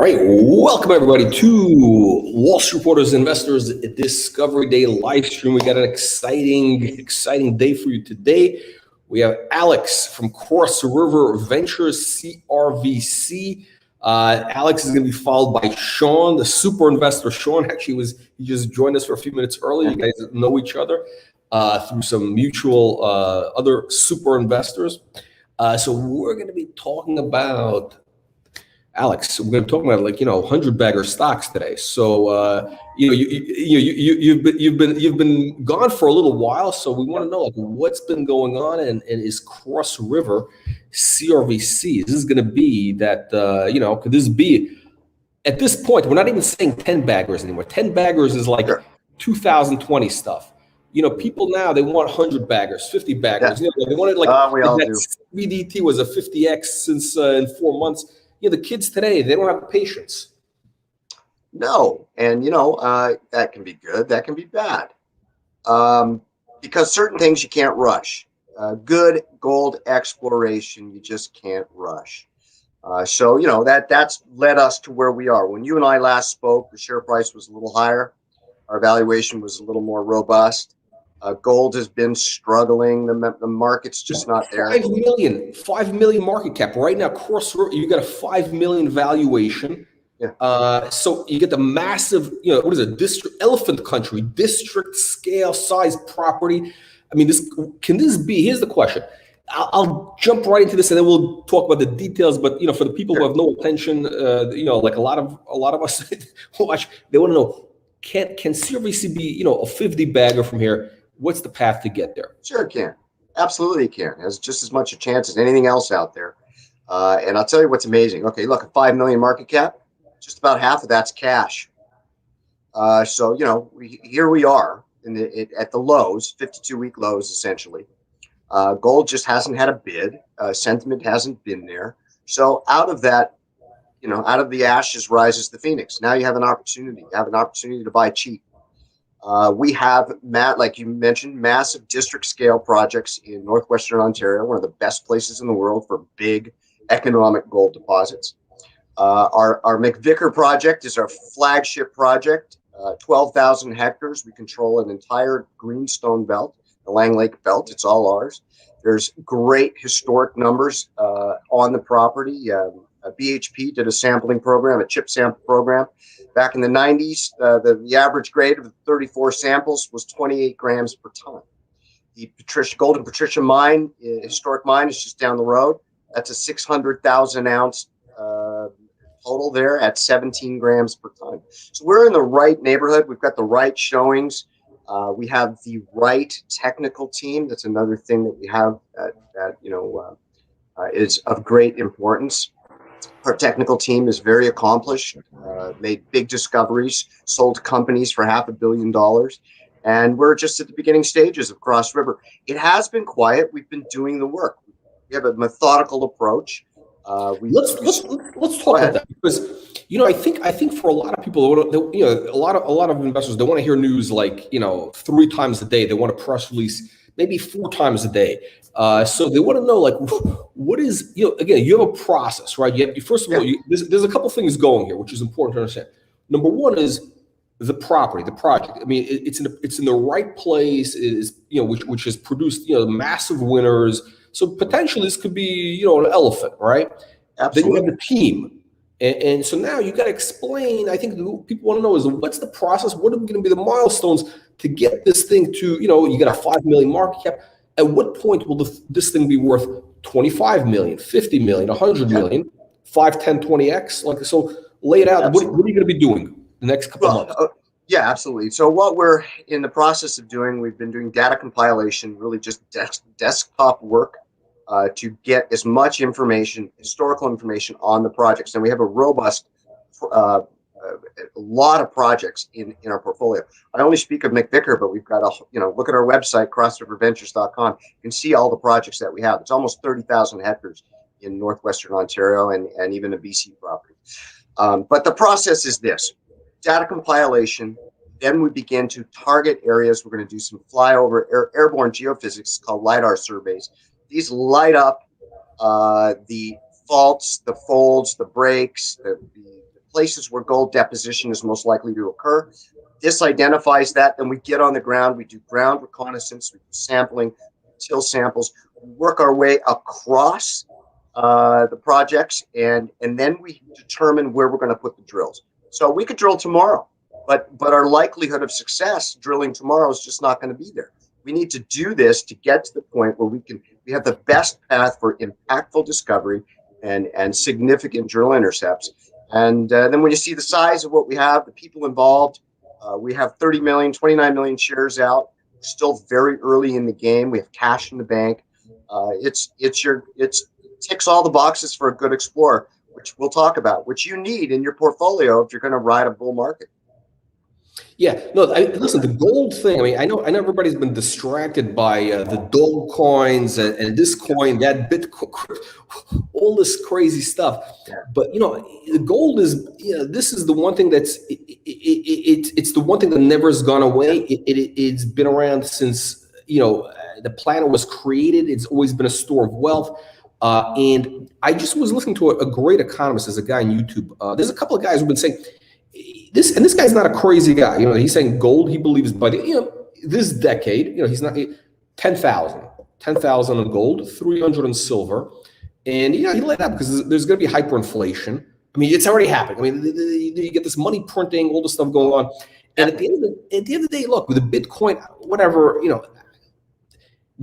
right, welcome everybody to Wall Street Reporters Investors Discovery Day live stream. We got an exciting day for you today. We have Alex from Cross River Ventures, CRVC. Alex is going to be followed by Sean, the super investor. Sean actually he just joined us for a few minutes early. You guys know each other through some mutual other super investors. So we're going to be talking about Alex, we're going to talk about 100-bagger stocks today. So you've been gone for a little while, so we want to know what's been going on, and is Cross River CRVC? Is this going to be that could this be at this point? We're not even saying 10-baggers anymore. 10-baggers is like 2020 stuff. People now they want 100-baggers, 50-baggers. Yeah. They want it we all do. CBDT was a 50x since in 4 months. The kids today, they don't have the patience. No, and that can be good, that can be bad, because certain things you can't rush. Good gold exploration, you just can't rush. So that's led us to where we are. When you and I last spoke, the share price was a little higher, our valuation was a little more robust. Gold has been struggling. The market's just not there. 5 million market cap right now. Cross River, you got a 5 million valuation. Yeah. So you get the massive, what is it? Elephant country, district scale size property. I mean, can this be? Here's the question. I'll jump right into this, and then we'll talk about the details. But for the people who have no attention, like a lot of us watch, they want to know: can CRVC be, a 50-bagger from here? What's the path to get there? Sure it can. Absolutely it can. It has just as much a chance as anything else out there. And I'll tell you what's amazing. Okay, look, a 5 million market cap, just about half of that's cash. So, here we are at the lows, 52-week lows, essentially. Gold just hasn't had a bid. Sentiment hasn't been there. So out of that, out of the ashes rises the phoenix. Now you have an opportunity. You have an opportunity to buy cheap. We have, like you mentioned, massive district scale projects in northwestern Ontario, one of the best places in the world for big economic gold deposits. Our McVicker project is our flagship project, 12,000 hectares. We control an entire greenstone belt, the Lang Lake belt. It's all ours. There's great historic numbers on the property. BHP did a sampling program, a chip sample program. Back in the 90s, the average grade of the 34 samples was 28 grams per ton. The Golden Patricia mine, historic mine, is just down the road. That's a 600,000 ounce total there at 17 grams per ton. So we're in the right neighborhood. We've got the right showings. We have the right technical team. That's another thing that we have that is of great importance. Our technical team is very accomplished, made big discoveries, sold companies for $500 million, and we're just at the beginning stages of Cross River. It has been quiet. We've been doing the work. We have a methodical approach. Let's talk about that, because I think for a lot of people, a lot of investors, they want to hear news like 3 times a day. They want a press release maybe 4 times a day. So they want to know what is, again, you have a process, right? First of all, there's a couple things going here, which is important to understand. Number one is the property, the project. I mean, it's in the right place. It is, which has produced, massive winners. So potentially this could be, an elephant, right? Absolutely. Then you have the team. And so now you got to explain, I think people want to know is what's the process? What are going to be the milestones to get this thing to, you got a 5 million market cap. At what point will this thing be worth 25 million, 50 million, 100 million, 5, 10, 20x? So lay it out. What are you going to be doing the next couple of months? Yeah, absolutely. So what we're in the process of doing, we've been doing data compilation, really just desktop work to get as much information, historical information on the projects. And we have a robust a lot of projects in our portfolio. I only speak of McVicker, but we've got look at our website, crossriverventures.com. You can see all the projects that we have. It's almost 30,000 hectares in northwestern Ontario and even a BC property. But the process is this: data compilation. Then we begin to target areas. We're going to do some flyover airborne geophysics called Lidar Surveys. These light up the faults, the folds, the breaks, the places where gold deposition is most likely to occur. This identifies that, then we get on the ground, we do ground reconnaissance, we do sampling, till samples, we work our way across the projects, and then we determine where we're going to put the drills. So we could drill tomorrow, but our likelihood of success drilling tomorrow is just not going to be there. We need to do this to get to the point where we have the best path for impactful discovery and significant drill intercepts. And then when you see the size of what we have, the people involved, we have 30 million, 29 million shares out. We're still very early in the game. We have cash in the bank. It ticks all the boxes for a good explorer, which we'll talk about, which you need in your portfolio if you're going to ride a bull market. Yeah, no, listen, the gold thing, I know everybody's been distracted by the dog coins and this coin, that Bitcoin, all this crazy stuff. Yeah. But, the gold is, this is the one thing it's the one thing that never has gone away. It's been around since, the planet was created. It's always been a store of wealth. And I just was listening to a great economist, there's a guy on YouTube. There's a couple of guys who've been saying, this guy's not a crazy guy. He's saying gold, he believes by this decade, he's not 10,000 on gold, 300 on silver. And he let up because there's going to be hyperinflation. I mean, it's already happened. I mean, you get this money printing, all this stuff going on. And at the end of the day, look, with the Bitcoin, whatever,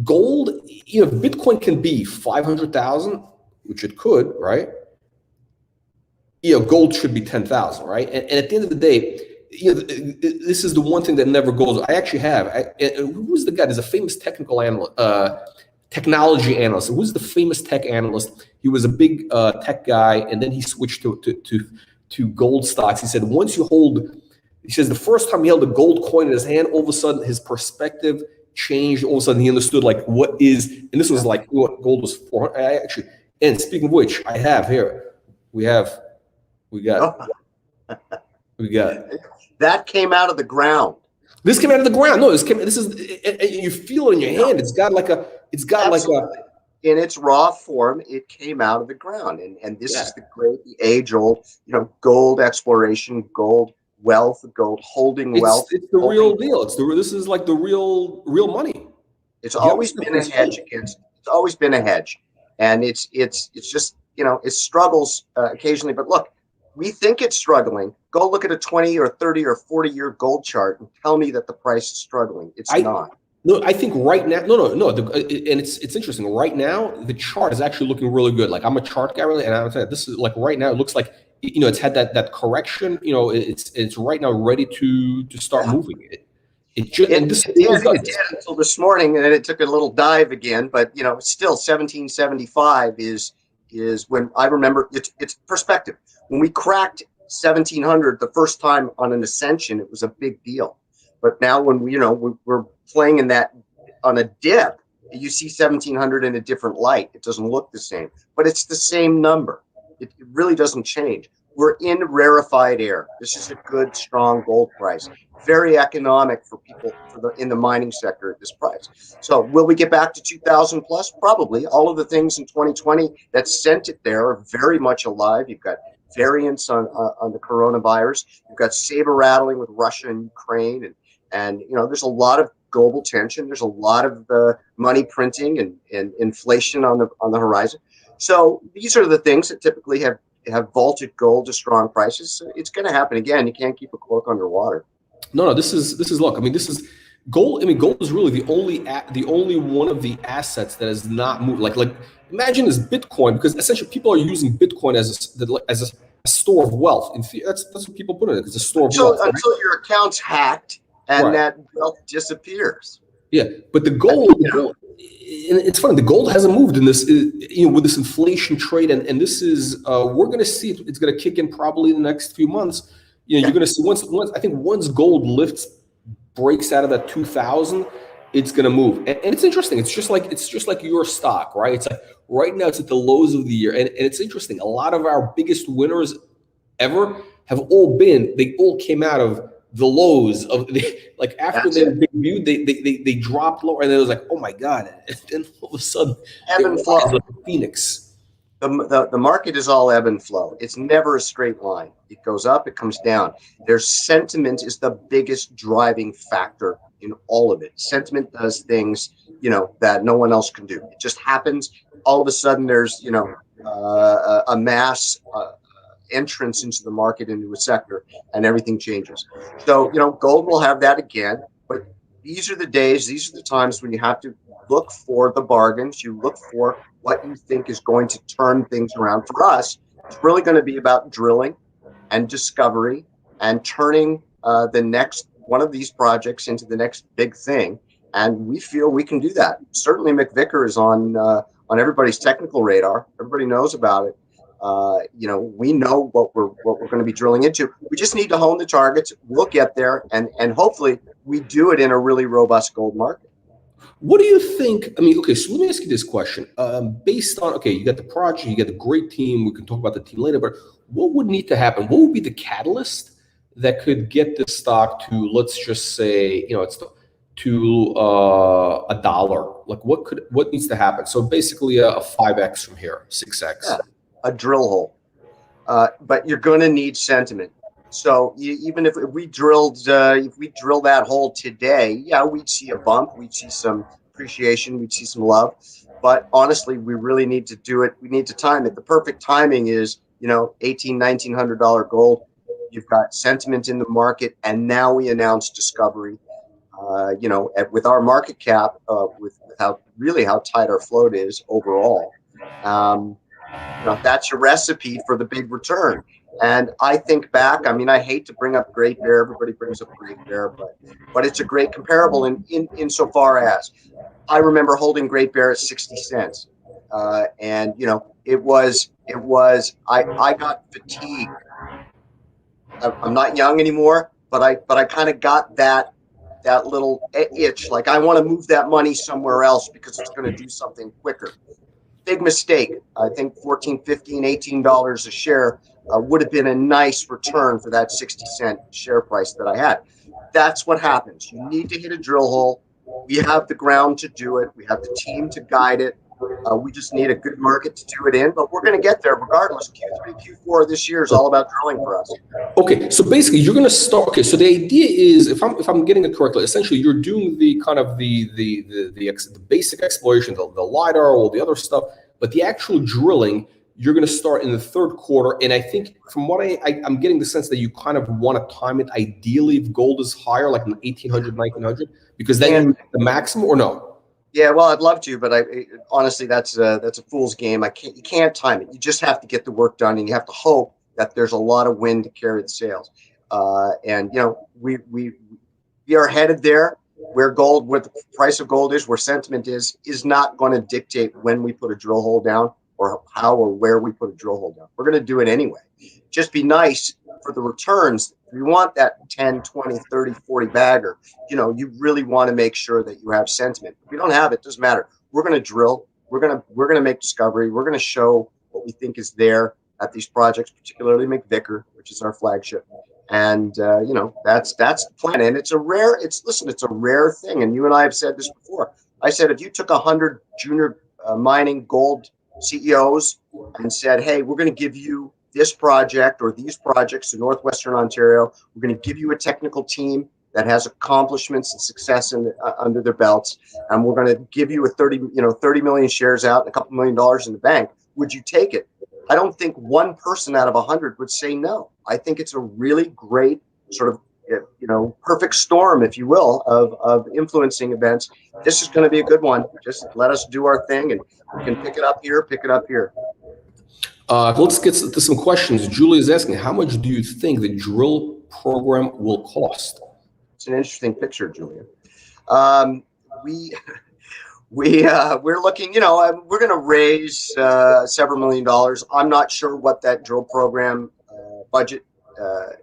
gold, Bitcoin can be 500,000, which it could, right? Gold should be 10,000, right? And at the end of the day, this is the one thing that never goes. I actually have. Who's the guy? There's a famous technology analyst. Who's the famous tech analyst? He was a big tech guy, and then he switched to gold stocks. He said he says the first time he held a gold coin in his hand, all of a sudden his perspective changed. All of a sudden he understood what is, and this was what gold was for. And speaking of which, I have here. We got that came out of the ground. This came out of the ground. No, this is you feel it in your hand. It's got in its raw form, it came out of the ground. And this is the age-old, gold exploration, gold wealth, gold holding wealth. It's the real deal. This is like the real money. It's always been a hedge against. It's always been a hedge, and it's just it struggles occasionally. But look, we think it's struggling. Go look at a 20 or 30 or 40-year gold chart and tell me that the price is struggling. It's not. No, I think right now, no. And it's interesting. Right now, the chart is actually looking really good. Like I'm a chart guy, really, and I'm saying this is right now. It looks like it's had that correction. It's right now ready to start moving. It did until this morning, and it took a little dive again. But still 1775 is when I remember. It's perspective. When we cracked 1700 the first time on an ascension, it was a big deal. But now when we're playing in that on a dip, you see 1700 in a different light. It doesn't look the same, but it's the same number. It really doesn't change. We're in rarefied air. This is a good, strong gold price. Very economic for people in the mining sector at this price. So will we get back to 2000 plus? Probably. All of the things in 2020 that sent it there are very much alive. You've got variants on the coronavirus. You've got saber rattling with Russia and Ukraine, and there's a lot of global tension. There's a lot of money printing and inflation on the horizon. So these are the things that typically have vaulted gold to strong prices. So it's going to happen again. You can't keep a cloak underwater. No. This is look. I mean, this is gold. I mean, gold is really the only one of the assets that has not moved. Like imagine this Bitcoin, because essentially people are using Bitcoin as a store of wealth. That's what people put in it. It's a store of wealth. Until your account's hacked and that wealth disappears. Yeah, but the gold, and it's funny. The gold hasn't moved in this, with this inflation trade, and this is we're going to see it's going to kick in probably in the next few months. You're going to see once gold breaks out of that 2000, it's going to move, and it's interesting. It's just like your stock, right? It's like right now it's at the lows of the year, and it's interesting. A lot of our biggest winners ever they all came out of the lows of after they debuted, they dropped lower, and it was like, oh my god! And then all of a sudden, ebb and flow. Like a phoenix. the market is all ebb and flow. It's never a straight line. It goes up, it comes down. There's sentiment is the biggest driving factor in all of it. Sentiment does things, that no one else can do. It just happens. All of a sudden, there's, a mass entrance into the market, into a sector, and everything changes. So, gold will have that again. But these are the days, these are the times when you have to look for the bargains. You look for what you think is going to turn things around. For us, it's really going to be about drilling and discovery and turning the next one of these projects into the next big thing. And we feel we can do that. Certainly McVicker is on everybody's technical radar. Everybody knows about it. We know what we're going to be drilling into. We just need to hone the targets. We'll get there, and hopefully we do it in a really robust gold market. What do you think? I mean, okay, so let me ask you this question. Based on, okay, you got the project, you got the great team. We can talk about the team later, but what would need to happen? What would be the catalyst that could get the stock to, let's just say, it's to $1? Like, what needs to happen? So basically a 5x from here, 6x. Yeah, a drill hole. But you're going to need sentiment. So even if we drill that hole today, yeah, we'd see a bump, we'd see some appreciation, we'd see some love. But honestly, we really need to do it. We need to time it. The perfect timing is, $1,900 gold. You've got sentiment in the market, and now we announce discovery. With our market cap, with how tight our float is overall, that's your recipe for the big return. And I think back, I hate to bring up Great Bear. Everybody brings up Great Bear, but it's a great comparable insofar as I remember holding Great Bear at 60 cents. And, I got fatigued. I'm not young anymore, but I kind of got that little itch. Like, I want to move that money somewhere else because it's going to do something quicker. Big mistake. I think $14, $15, $18 a share would have been a nice return for that 60-cent share price that I had. That's what happens. You need to hit a drill hole. We have the ground to do it. We have the team to guide it. We just need a good market to do it in, but we're going to get there regardless. Q3, Q4 this year is all about drilling for us. Okay, so basically you're going to start. Okay, so the idea is, if I'm getting it correctly, essentially you're doing the kind of the basic exploration, the lidar, all the other stuff, but the actual drilling you're going to start in the third quarter. And I think from what I'm getting the sense that you kind of want to time it ideally if gold is higher, like 1,800, 1,900, because then you hit the maximum, or no? Yeah, well, I'd love to, but honestly, that's a fool's game. You can't time it. You just have to get the work done, and you have to hope that there's a lot of wind to carry the sails. We are headed there. Where the price of gold is, where sentiment is not going to dictate when we put a drill hole down or how or where we put a drill hole down. We're going to do it anyway. Just be nice for the returns. If you want that 10, 20, 30, 40 bagger, you really want to make sure that you have sentiment. If you don't have it, doesn't matter. We're going to drill. We're going to make discovery. We're going to show what we think is there at these projects, particularly McVicker, which is our flagship. And that's the plan. And it's a rare thing. And you and I have said this before. I said, if you took 100 junior mining gold CEOs and said, hey, we're going to give you this project or these projects in Northwestern Ontario, we're going to give you a technical team that has accomplishments and success under their belts, and we're going to give you 30 million shares out and a couple $1 million in the bank, would you take it? I don't think one person out of 100 would say no. I think it's a really great sort of, perfect storm, if you will, of influencing events. This is going to be a good one. Just let us do our thing, and we can pick it up here. Let's get to some questions. Julie is asking, how much do you think the drill program will cost? It's an interesting picture, Julia. We're looking, we're going to raise several $1 million. I'm not sure what that drill program budget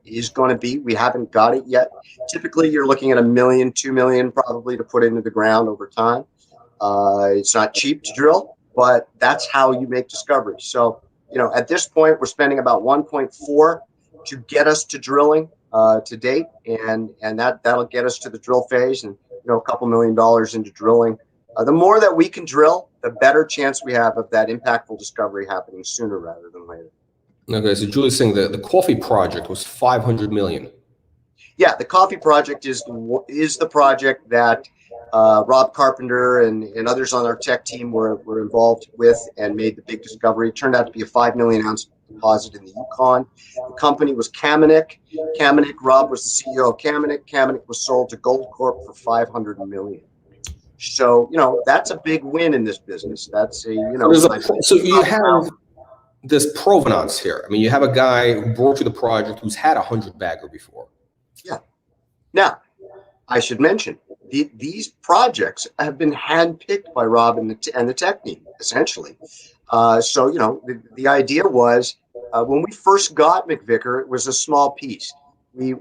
is going to be. We haven't got it yet. Typically, you're looking at $1 million, $2 million probably to put into the ground over time. It's not cheap to drill, but that's how you make discovery. So, at this point, we're spending about 1.4 to get us to drilling to date, and that'll get us to the drill phase, and a couple $1 million into drilling. The more that we can drill, the better chance we have of that impactful discovery happening sooner rather than later. Okay, so Julie's saying that the coffee project was 500 million. Yeah, the coffee project is the project that Rob Carpenter and others on our tech team were involved with and made the big discovery. It turned out to be a 5 million ounce deposit in the Yukon. The company was Kamenik. Rob was the CEO of Kamenik. Kamenik was sold to Goldcorp for 500 million. So, that's a big win in this business. That's so you have this provenance here. I mean, you have a guy who brought you the project who's had a 100-bagger before. Yeah. Now, I should mention, these projects have been handpicked by Rob and the tech team, essentially. So, the idea was when we first got McVicker, it was a small piece. We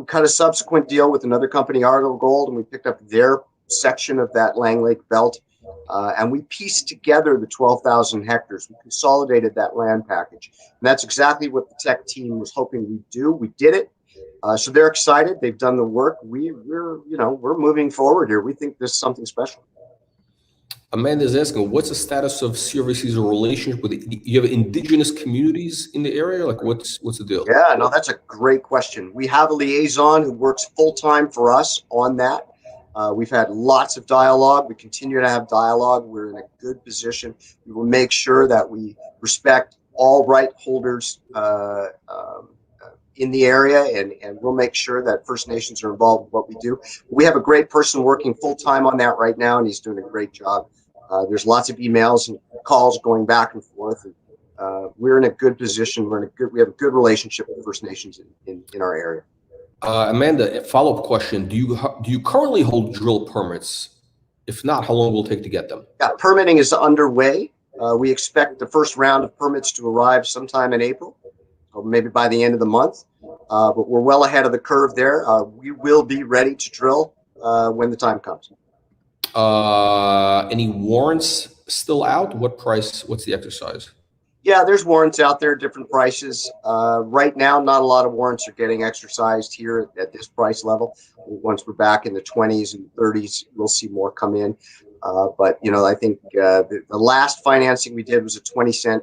cut a subsequent deal with another company, Ardell Gold, and we picked up their section of that Lang Lake belt. And we pieced together the 12,000 hectares. We consolidated that land package. And that's exactly what the tech team was hoping we'd do. We did it. So they're excited. They've done the work. We're moving forward here. We think this is something special. Amanda's asking, what's the status of CRVC's relationship with you have indigenous communities in the area? Like, what's the deal? Yeah, no, that's a great question. We have a liaison who works full-time for us on that. We've had lots of dialogue. We continue to have dialogue. We're in a good position. We will make sure that we respect all right holders in the area, and we'll make sure that First Nations are involved in what we do. We have a great person working full-time on that right now, and he's doing a great job. There's lots of emails and calls going back and forth. And, we're in a good position. We have a good relationship with First Nations in our area. Amanda, a follow-up question. Do you currently hold drill permits? If not, how long will it take to get them? Yeah, permitting is underway. We expect the first round of permits to arrive sometime in April, or maybe by the end of the month. But we're well ahead of the curve there. We will be ready to drill when the time comes. Any warrants still out? What price? What's the exercise? Yeah, there's warrants out there, different prices. Right now, not a lot of warrants are getting exercised here at this price level. Once we're back in the 20s and 30s, we'll see more come in. But, I think the last financing we did was a 20-cent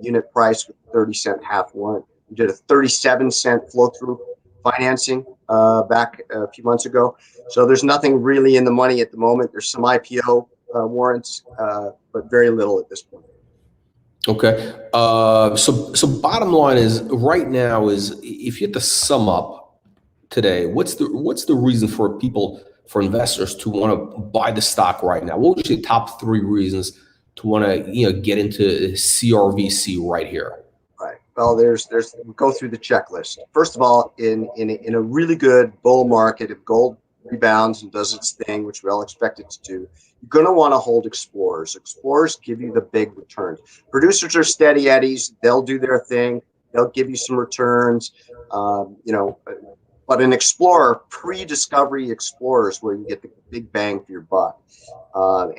unit price with 30-cent half warrant. We did a 37-cent flow-through financing back a few months ago. So there's nothing really in the money at the moment. There's some IPO warrants, but very little at this point. Okay. So bottom line is right now is if you had to sum up today, what's the reason for investors to want to buy the stock right now? What would you say top 3 reasons to want to get into CRVC right here? Right. Well, we'll go through the checklist. First of all, in a really good bull market, if gold rebounds and does its thing, which we all expect it to do, you're going to want to hold explorers. Explorers give you the big returns. Producers are steady eddies. They'll do their thing. They'll give you some returns. But an explorer, pre-discovery explorers, where you get the big bang for your buck.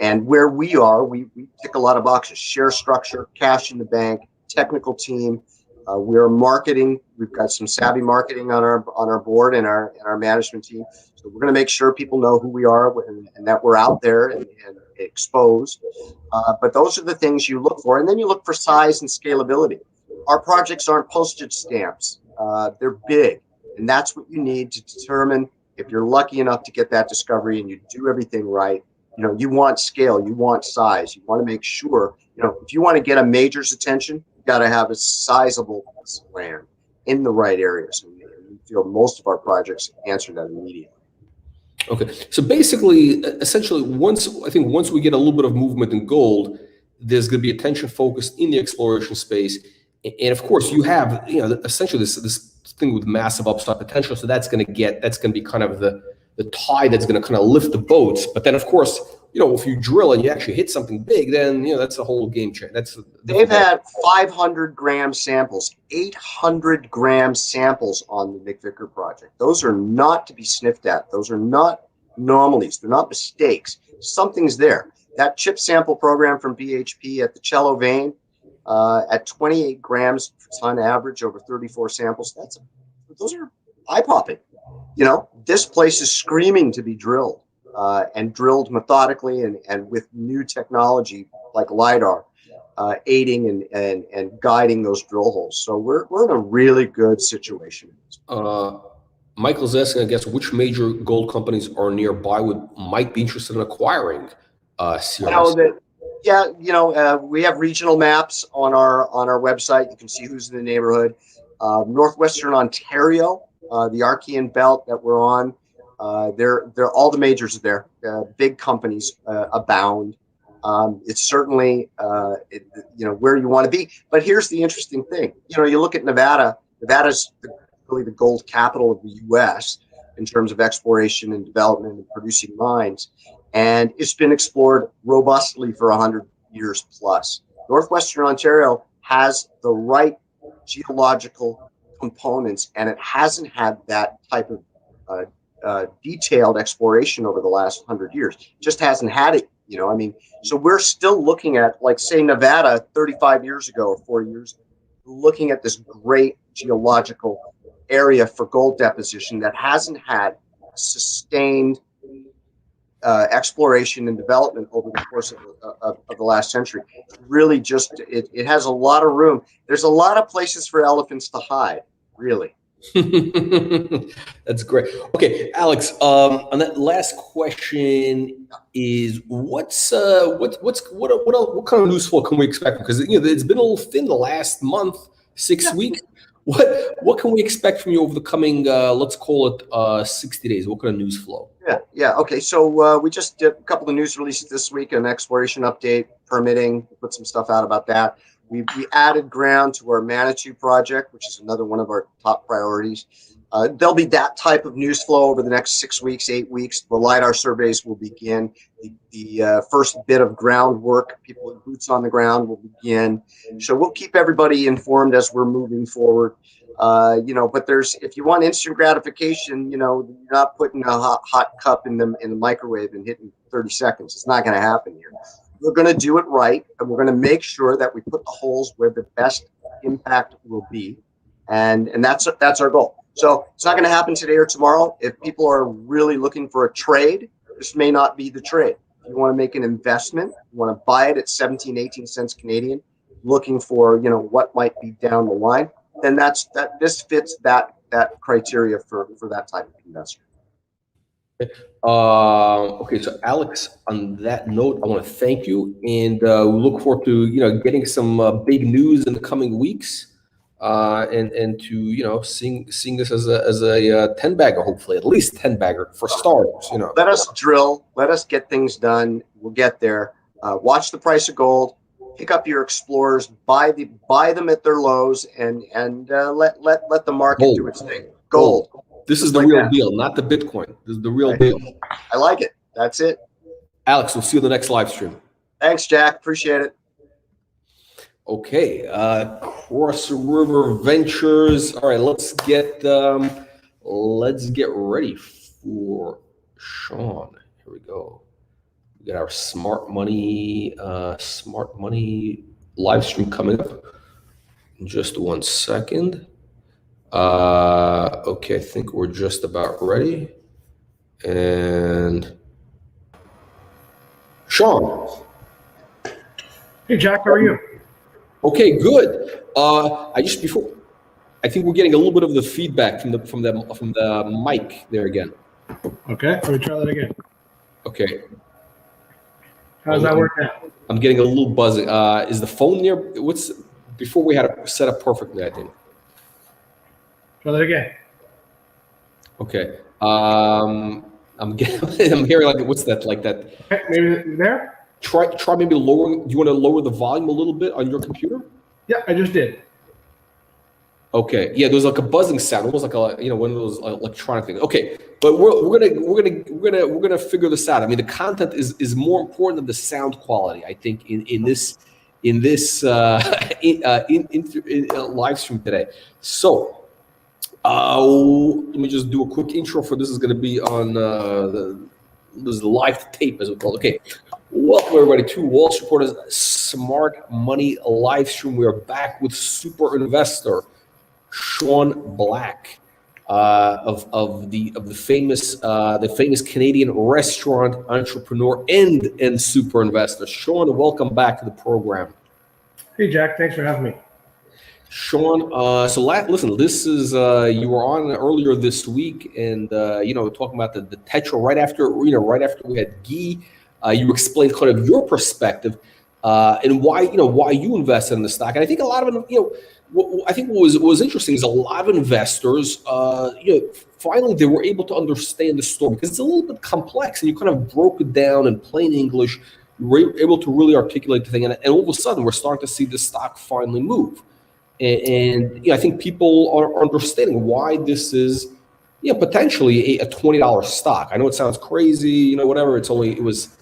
And where we are, we tick a lot of boxes: share structure, cash in the bank, technical team. We're marketing. We've got some savvy marketing on our board and our management team. So we're going to make sure people know who we are and that we're out there and exposed. But those are the things you look for. And then you look for size and scalability. Our projects aren't postage stamps. They're big. And that's what you need to determine if you're lucky enough to get that discovery and you do everything right. You want scale, you want size. You want to make sure, if you want to get a major's attention, you got to have a sizable land in the right areas. And we feel most of our projects answer that immediately. Okay, so basically, essentially, once we get a little bit of movement in gold, there's going to be attention focused in the exploration space, and of course, you have essentially this thing with massive upside potential. So that's going to be kind of the tide that's going to kind of lift the boats. But then, of course, if you drill and you actually hit something big, then that's a whole game changer. They've had 500-gram samples, 800-gram samples on the McVicker project. Those are not to be sniffed at. Those are not anomalies. They're not mistakes. Something's there. That chip sample program from BHP at the Cello vein at 28 grams per ton average over 34 samples. Those are eye-popping. This place is screaming to be drilled. And drilled methodically and with new technology like Lidar, aiding and guiding those drill holes. So we're in a really good situation. Michael's asking, I guess, which major gold companies are nearby might be interested in acquiring CRVC? We have regional maps on our website. You can see who's in the neighborhood. Northwestern Ontario, the Archean belt that we're on. They're all the majors are there. Big companies abound. It's certainly where you want to be. But here's the interesting thing. You look at Nevada. Nevada's really the gold capital of the U.S. in terms of exploration and development and producing mines, and it's been explored robustly for 100 years plus. Northwestern Ontario has the right geological components, and it hasn't had that type of detailed exploration over the last 100 years. Just hasn't had it. So we're still looking at, like, say, Nevada 35 years ago or 40 years ago, looking at this great geological area for gold deposition that hasn't had sustained exploration and development over the course of the last century. Really, it has a lot of room. There's a lot of places for elephants to hide, really. That's great. Okay, Alex. And that last question is, what kind of news flow can we expect? Because it's been a little thin the last month, 6 weeks. What can we expect from you over the coming, let's call it 60 days? What kind of news flow? Yeah. Okay. So we just did a couple of news releases this week, an exploration update, permitting, put some stuff out about that. We added ground to our Manitou project, which is another one of our top priorities. There'll be that type of news flow over the next 6 weeks, 8 weeks. The Lidar surveys will begin. The first bit of groundwork, people with boots on the ground, will begin. So we'll keep everybody informed as we're moving forward. But if you want instant gratification, you're not putting a hot cup in the microwave and hitting 30 seconds. It's not going to happen here. We're going to do it right, and we're going to make sure that we put the holes where the best impact will be, and that's our goal. So it's not going to happen today or tomorrow. If people are really looking for a trade, this may not be the trade. If you want to make an investment, you want to buy it at 17, 18 cents Canadian, looking for what might be down the line, then this fits that criteria for that type of investment. Okay, so Alex, on that note, I want to thank you, and we look forward to getting some big news in the coming weeks, and to seeing this as a 10 bagger, hopefully at least 10 bagger for starters. Let us drill, let us get things done. We'll get there. Watch the price of gold, pick up your explorers, buy them at their lows, and let the market do its thing. Gold. This is the real deal, not the Bitcoin. This is the real deal. I like it. That's it. Alex, we'll see you in the next live stream. Thanks, Jack. Appreciate it. Okay, Cross River Ventures. All right, let's get ready for Sean. Here we go. We got our smart money live stream coming up in just 1 second. Okay, I think we're just about ready. And Sean. Hey, Jack, how are you? Okay, good. I think we're getting a little bit of the feedback from the mic there again. Okay, let me try that again. Okay. How's that working out? I'm getting a little buzzing. Is the phone near? Before we had it set up perfectly, I think. Try that again. Okay. I'm hearing like, what's that? Like that. Okay, maybe there. Try maybe lowering. Do you want to lower the volume a little bit on your computer? Yeah, I just did. Okay. Yeah, there's like a buzzing sound, almost like one of those electronic things. Okay, but we're gonna figure this out. I mean, the content is more important than the sound quality, I think, in this live stream today. So. Let me just do a quick intro for this. Is going to be on this live tape, as we call it. Okay, welcome everybody to Wall Street Reporter's Smart Money live stream. We are back with super investor Sean Black. of the famous Canadian restaurant entrepreneur and super investor. Sean, welcome back to the program. Hey, Jack. Thanks for having me. Sean, listen, this is you were on earlier this week, and talking about the Tetra right after we had Guy. You explained kind of your perspective and why you invested in the stock. And I think a lot of them, I think what was interesting is a lot of investors, finally they were able to understand the story, because it's a little bit complex, and you kind of broke it down in plain English. You were able to really articulate the thing, and all of a sudden we're starting to see the stock finally move. And I think people are understanding why this is, potentially a $20 stock. I know it sounds crazy, whatever.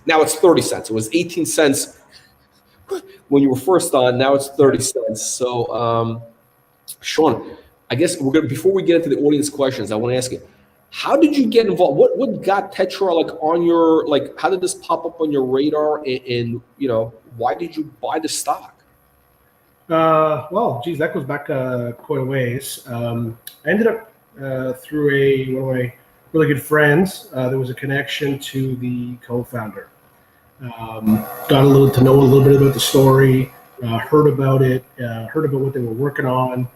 Now it's 30 cents. It was 18 cents when you were first on. Now it's 30 cents. So, Sean, I guess before we get into the audience questions, I want to ask you, how did you get involved? What got Tetra on your, how did this pop up on your radar? And why did you buy the stock? Well, geez, that goes back quite a ways. I ended up through one of my really good friends. There was a connection to the co-founder. Got to know a little bit about the story. Heard about it. Heard about what they were working on.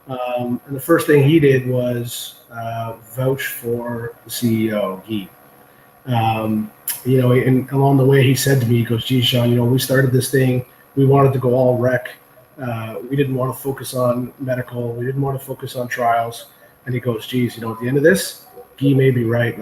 And the first thing he did was vouch for the CEO, Guy. And along the way, he said to me, he goes, "Geez, Sean, we started this thing. We wanted to go all rec. We didn't want to focus on medical. We didn't want to focus on trials." And he goes, "Geez, at the end of this, Guy may be right.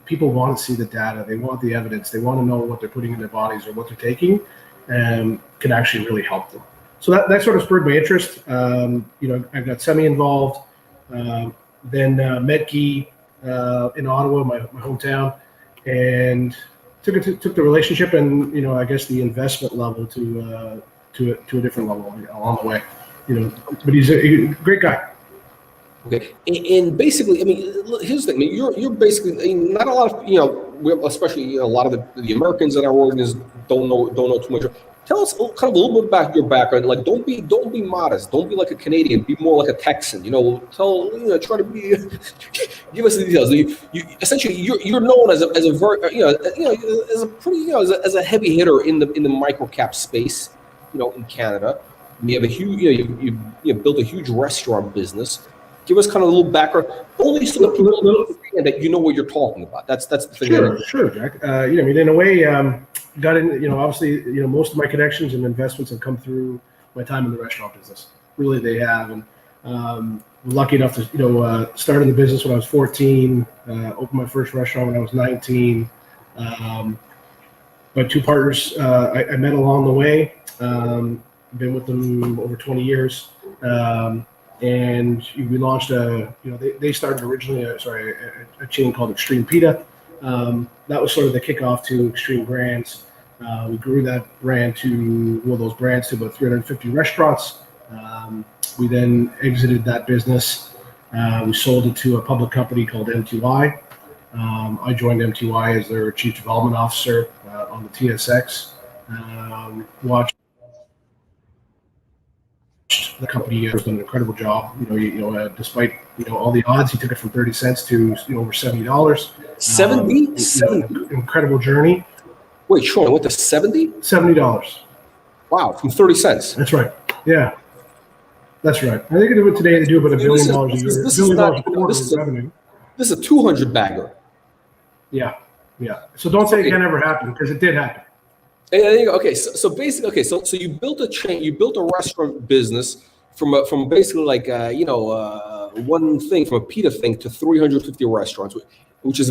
People want to see the data. They want the evidence. They want to know what they're putting in their bodies or what they're taking, and can actually really help them." So that sort of spurred my interest. I got semi-involved. Then met Guy in Ottawa, my hometown, and took the relationship and I guess the investment level to a different level along the way. But he's a great guy. Okay, and basically, here's the thing. You're basically, not a lot of especially a lot of the Americans in our audience don't know too much. Tell us kind of a little bit about your background. Don't be modest. Don't be like a Canadian. Be more like a Texan. Try to be. Give us the details. You essentially you're known as a very as a pretty as a heavy hitter in the micro cap space. In Canada, you have a huge you built a huge restaurant business. Give us kind of a little background, only so that people understand that you know what you're talking about. That's the thing. Sure, Jack. In a way, got in. Obviously, most of my connections and investments have come through my time in the restaurant business. Really, they have, and was lucky enough to start in the business when I was 14. Opened my first restaurant when I was 19. My two partners I met along the way. Been with them over 20 years. And we launched they started originally a chain called Extreme Pita. That was sort of the kickoff to Extreme Brands. We grew that brand to those brands to about 350 restaurants. We then exited that business. We sold it to a public company called MTY. I joined MTY as their chief development officer on the TSX. Watched the company has done an incredible job. Despite all the odds, he took it from 30 cents to over $70. 70? Incredible journey. Wait, Sean, went to 70? $70. Wow, from 30 cents. That's right. Yeah, that's right. I think today they do about $1 billion a year. This is revenue. This is a 200 bagger. Yeah. So don't say it can never happen, because it did happen. Okay, so basically, so you built a chain, you built a restaurant business from basically one thing, from a pita thing to 350 restaurants, which is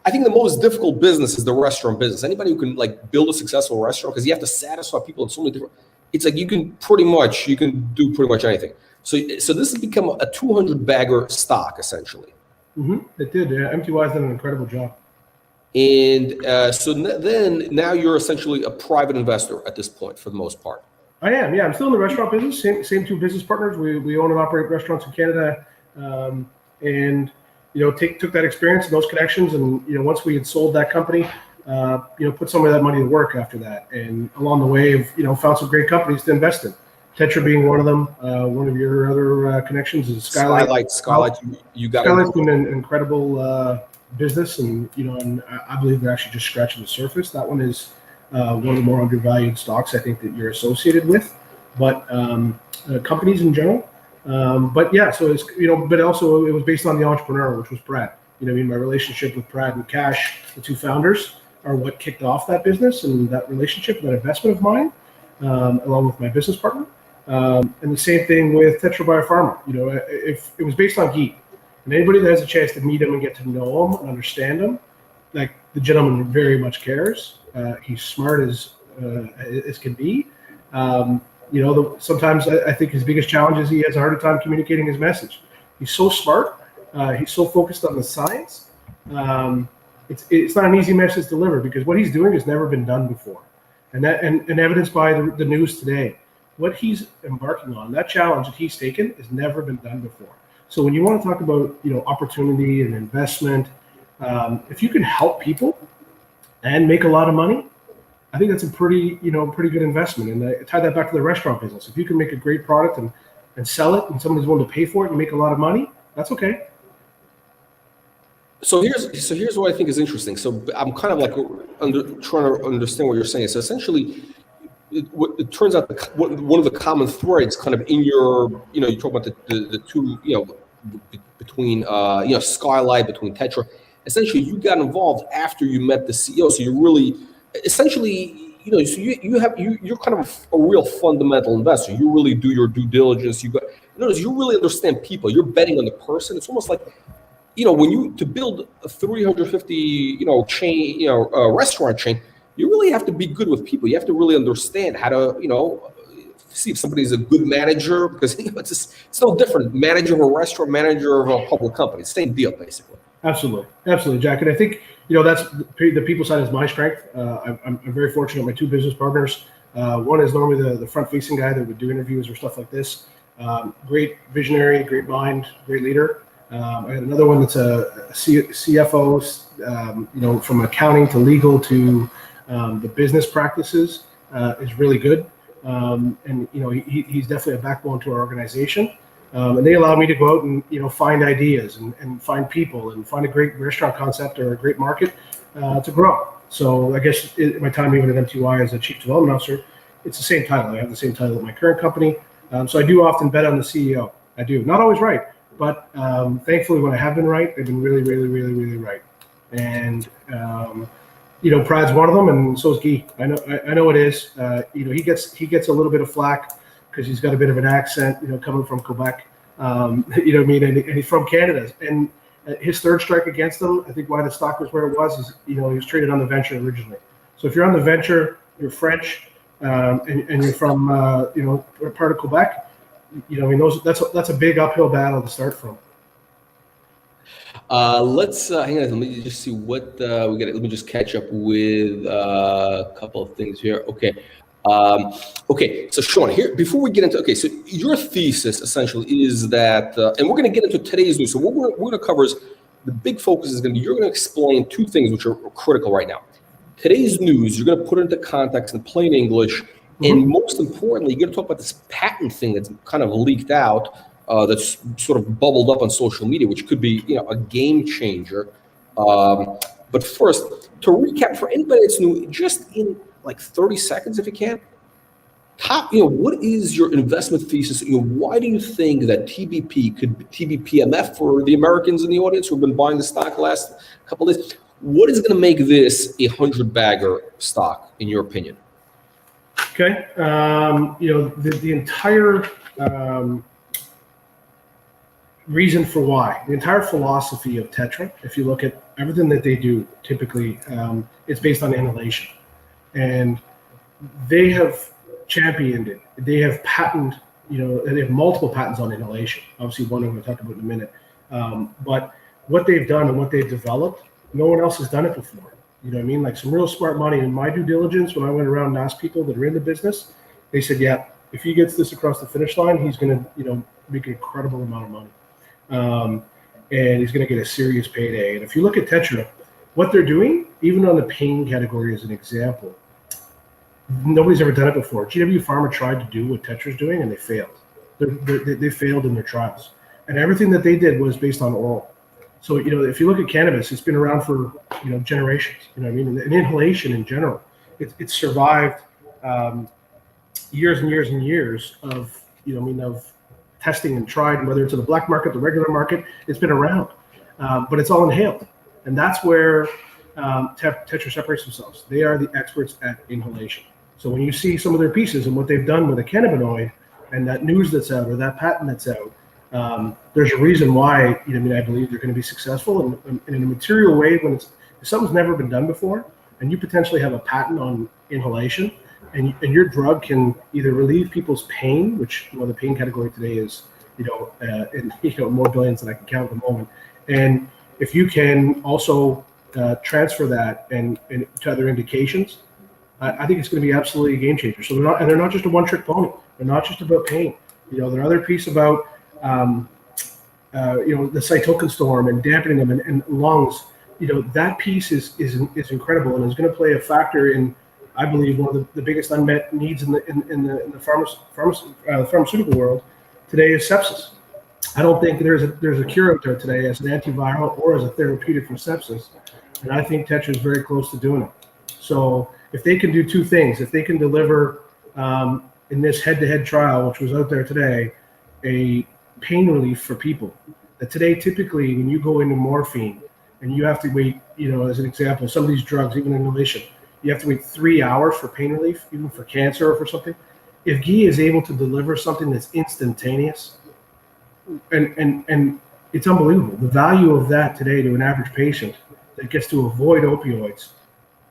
I think the most difficult business is the restaurant business. Anybody who can build a successful restaurant, because you have to satisfy people in so many different. It's you can do pretty much anything. So this has become a 200 bagger stock essentially. Mm-hmm. It did. Yeah. MTY's done an incredible job. And then now you're essentially a private investor at this point for the most part. I am, yeah. I'm still in the restaurant business. Same two business partners. We own and operate restaurants in Canada, and took that experience and those connections, and once we had sold that company, put some of that money to work after that, and along the way, found some great companies to invest in. Tetra being one of them. One of your other connections is Skylight. Skylight, you got Skylight's been an incredible business, and and I believe they're actually just scratching the surface. That one is one of the more undervalued stocks I think that you're associated with, but companies in general. But yeah, so it's but also it was based on the entrepreneur, which was Brad. My relationship with Brad and Cash, the two founders, are what kicked off that business and that relationship, that investment of mine, along with my business partner. And the same thing with Tetra-Bio Pharma. If it was based on Guy, and anybody that has a chance to meet him and get to know him and understand him, like the gentleman very much cares. He's smart as can be. Sometimes I think his biggest challenge is he has a harder time communicating his message. He's so smart. He's so focused on the science. It's not an easy message to deliver because what he's doing has never been done before, and evidenced by the news today. What he's embarking on, that challenge that he's taken, has never been done before. So when you want to talk about opportunity and investment, if you can help people and make a lot of money, I think that's a pretty good investment. And I tie that back to the restaurant business. If you can make a great product and sell it, and somebody's willing to pay for it and make a lot of money, that's okay. So here's what I think is interesting. So I'm kind of like trying to understand what you're saying. So essentially, it turns out one of the common threads kind of in your, you talk about the two, between, Skylight, between Tetra, essentially you got involved after you met the CEO. So you really, essentially, so you're kind of a real fundamental investor. You really do your due diligence. You really understand people. You're betting on the person. It's almost like, when to build a 350, chain, restaurant chain, you really have to be good with people. You have to really understand how to, see if somebody's a good manager, because it's no different. Manager of a restaurant, manager of a public company, same deal basically. Absolutely, Jack. And I think that's the people side is my strength. I'm very fortunate. My two business partners. One is normally the front-facing guy that would do interviews or stuff like this. Great visionary, great mind, great leader. I had another one that's a CFO, from accounting to legal to the business practices, is really good. And he's definitely a backbone to our organization. And they allow me to go out and find ideas and find people and find a great restaurant concept or a great market to grow. So I guess my time even at MTY as a chief development officer, it's the same title. I have the same title at my current company. So I do often bet on the CEO. I do, not always right, but thankfully when I have been right, I've been really, really, really, really right. And Prad's one of them, and so is Guy. I know it is. He gets a little bit of flack because he's got a bit of an accent, coming from Quebec. And he's from Canada. And his third strike against him, I think why the stock was where it was, is he was traded on the venture originally. So if you're on the venture, you're French, and you're from part of Quebec, that's a big uphill battle to start from. Let's hang on. Let me just see what we got. Let me just catch up with a couple of things here. Okay. So Sean, here before we get into so your thesis essentially is that, and we're going to get into today's news. So what we're going to cover is the big focus is going to be you're going to explain two things which are critical right now. Today's news, you're going to put it into context in plain English, and most importantly, you're going to talk about this patent thing that's kind of leaked out. That's sort of bubbled up on social media, which could be, a game changer. But first, to recap for anybody that's new, just in like 30 seconds, if you can, what is your investment thesis? Why do you think that TBPMF for the Americans in the audience who've been buying the stock the last couple of days? What is going to make this a 100-bagger stock, in your opinion? Okay, the entire reason for why, the entire philosophy of Tetra, if you look at everything that they do, typically it's based on inhalation, and they have championed it. They have patented, they have multiple patents on inhalation. Obviously, one I'm going to talk about in a minute. But what they've done and what they've developed, no one else has done it before. You know what I mean? Like some real smart money. In my due diligence, when I went around and asked people that are in the business, they said, yeah, if he gets this across the finish line, he's going to, make an incredible amount of money. And he's going to get a serious payday. And if you look at Tetra, what they're doing, even on the pain category as an example, Nobody's ever done it before. GW Pharma tried to do what Tetra's doing, and they failed. They failed in their trials, and everything that they did was based on oral. So, if you look at cannabis, it's been around for, generations, what I mean? And inhalation in general, it's survived years and years and years of, of testing and tried, whether it's in the black market, the regular market, it's been around, but it's all inhaled. And that's where Tetra separates themselves. They are the experts at inhalation. So when you see some of their pieces and what they've done with a cannabinoid and that news that's out or that patent that's out, there's a reason why, I believe they're going to be successful and in a material way when if something's never been done before and you potentially have a patent on inhalation and your drug can either relieve people's pain, which, the pain category today is, more billions than I can count at the moment. And if you can also transfer that and to other indications, I think it's going to be absolutely a game changer. So they're not just a one-trick pony. They're not just about pain. Their other piece about the cytokine storm and dampening them and lungs. That piece is incredible and is going to play a factor in, I believe, one of the biggest unmet needs in the pharmaceutical world today is sepsis. I don't think there's a cure out there today as an antiviral or as a therapeutic for sepsis, and I think Tetra is very close to doing it. So if they can do two things, if they can deliver in this head-to-head trial, which was out there today, a pain relief for people. That today, typically, when you go into morphine and you have to wait, as an example, some of these drugs, even inhalation, you have to wait 3 hours for pain relief, even for cancer or for something. If Guy is able to deliver something that's instantaneous, and it's unbelievable, the value of that today to an average patient that gets to avoid opioids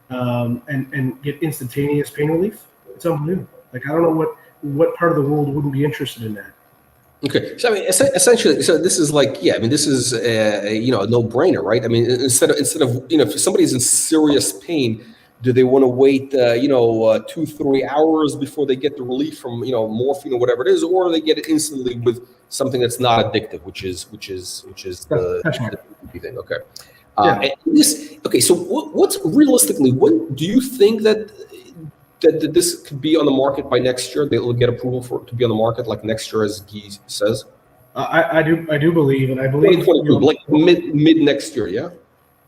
and get instantaneous pain relief, it's unbelievable. Like, I don't know what part of the world wouldn't be interested in that. Okay, so essentially, so this is like, this is a no-brainer, right? Instead of if somebody's in serious pain, do they want to wait 2-3 hours before they get the relief from morphine or whatever it is, or do they get it instantly with something that's not addictive, which is the thing? Okay. Okay. So what's realistically, when do you think that this could be on the market by next year? They'll get approval for it to be on the market like next year, as Guy says. I do believe, and I believe 2022, like mid next year. Yeah.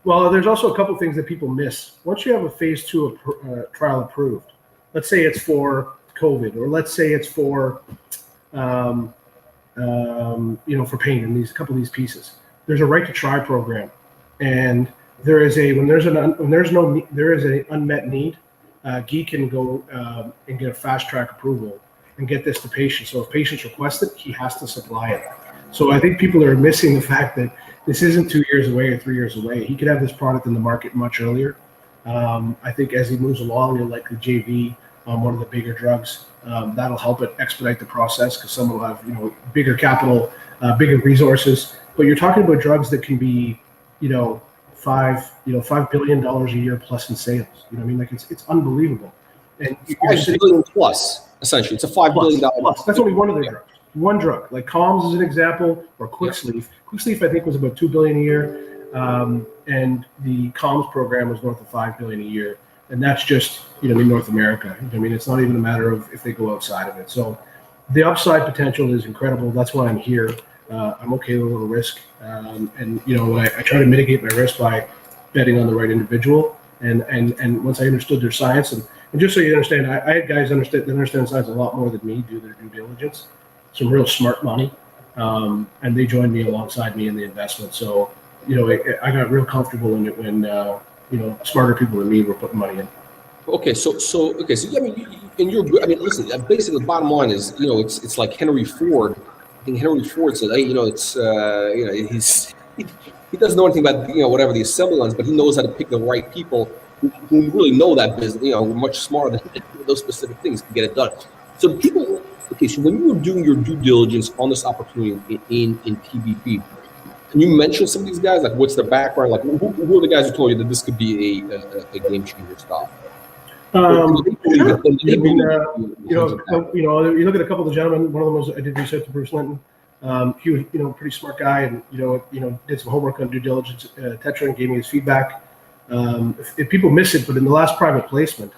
Well, there's also a couple things that people miss. Once you have a phase 2 trial approved, let's say it's for COVID, or let's say it's for for pain and a couple of these pieces. There's a right to try program, and there is an unmet need. Guy can go and get a fast track approval and get this to patients. So if patients request it, he has to supply it. So I think people are missing the fact that this isn't 2 years away or 3 years away. He could have this product in the market much earlier. I think as he moves along, he'll likely JV on one of the bigger drugs. That'll help it expedite the process because someone will have bigger capital, bigger resources. But you're talking about drugs that can be $5 billion a year plus in sales. It's unbelievable. And $5 billion plus, essentially. It's a $5 billion plus. That's only one of their drugs. One drug, like Calms is an example, or Quicksleep. Yep. Quicksleep, I think, was about $2 billion a year, and the Calms program was north of $5 billion a year, and that's just in North America. It's not even a matter of if they go outside of it. So the upside potential is incredible. That's why I'm here. I'm okay with a little risk, and I try to mitigate my risk by betting on the right individual. And once I understood their science, and just so you understand, I had guys that understand science a lot more than me do their due diligence. Some real smart money, and they joined me alongside me in the investment. So, I got real comfortable in it when smarter people than me were putting money in. Okay, so in your, listen, basically the bottom line is, it's like Henry Ford. I think Henry Ford said, hey, he doesn't know anything about whatever the assembly lines, but he knows how to pick the right people who really know that business, much smarter than those specific things to get it done. So people. Okay, so when you were doing your due diligence on this opportunity in TBP, can you mention some of these guys? Like, what's their background? Like, who are the guys who told you that this could be a game changer style? Sure. You look at a couple of the gentlemen. One of them was I did research to Bruce Linton. He was, a pretty smart guy, and did some homework on due diligence at Tetra and gave me his feedback. If people miss it, but in the last private placement,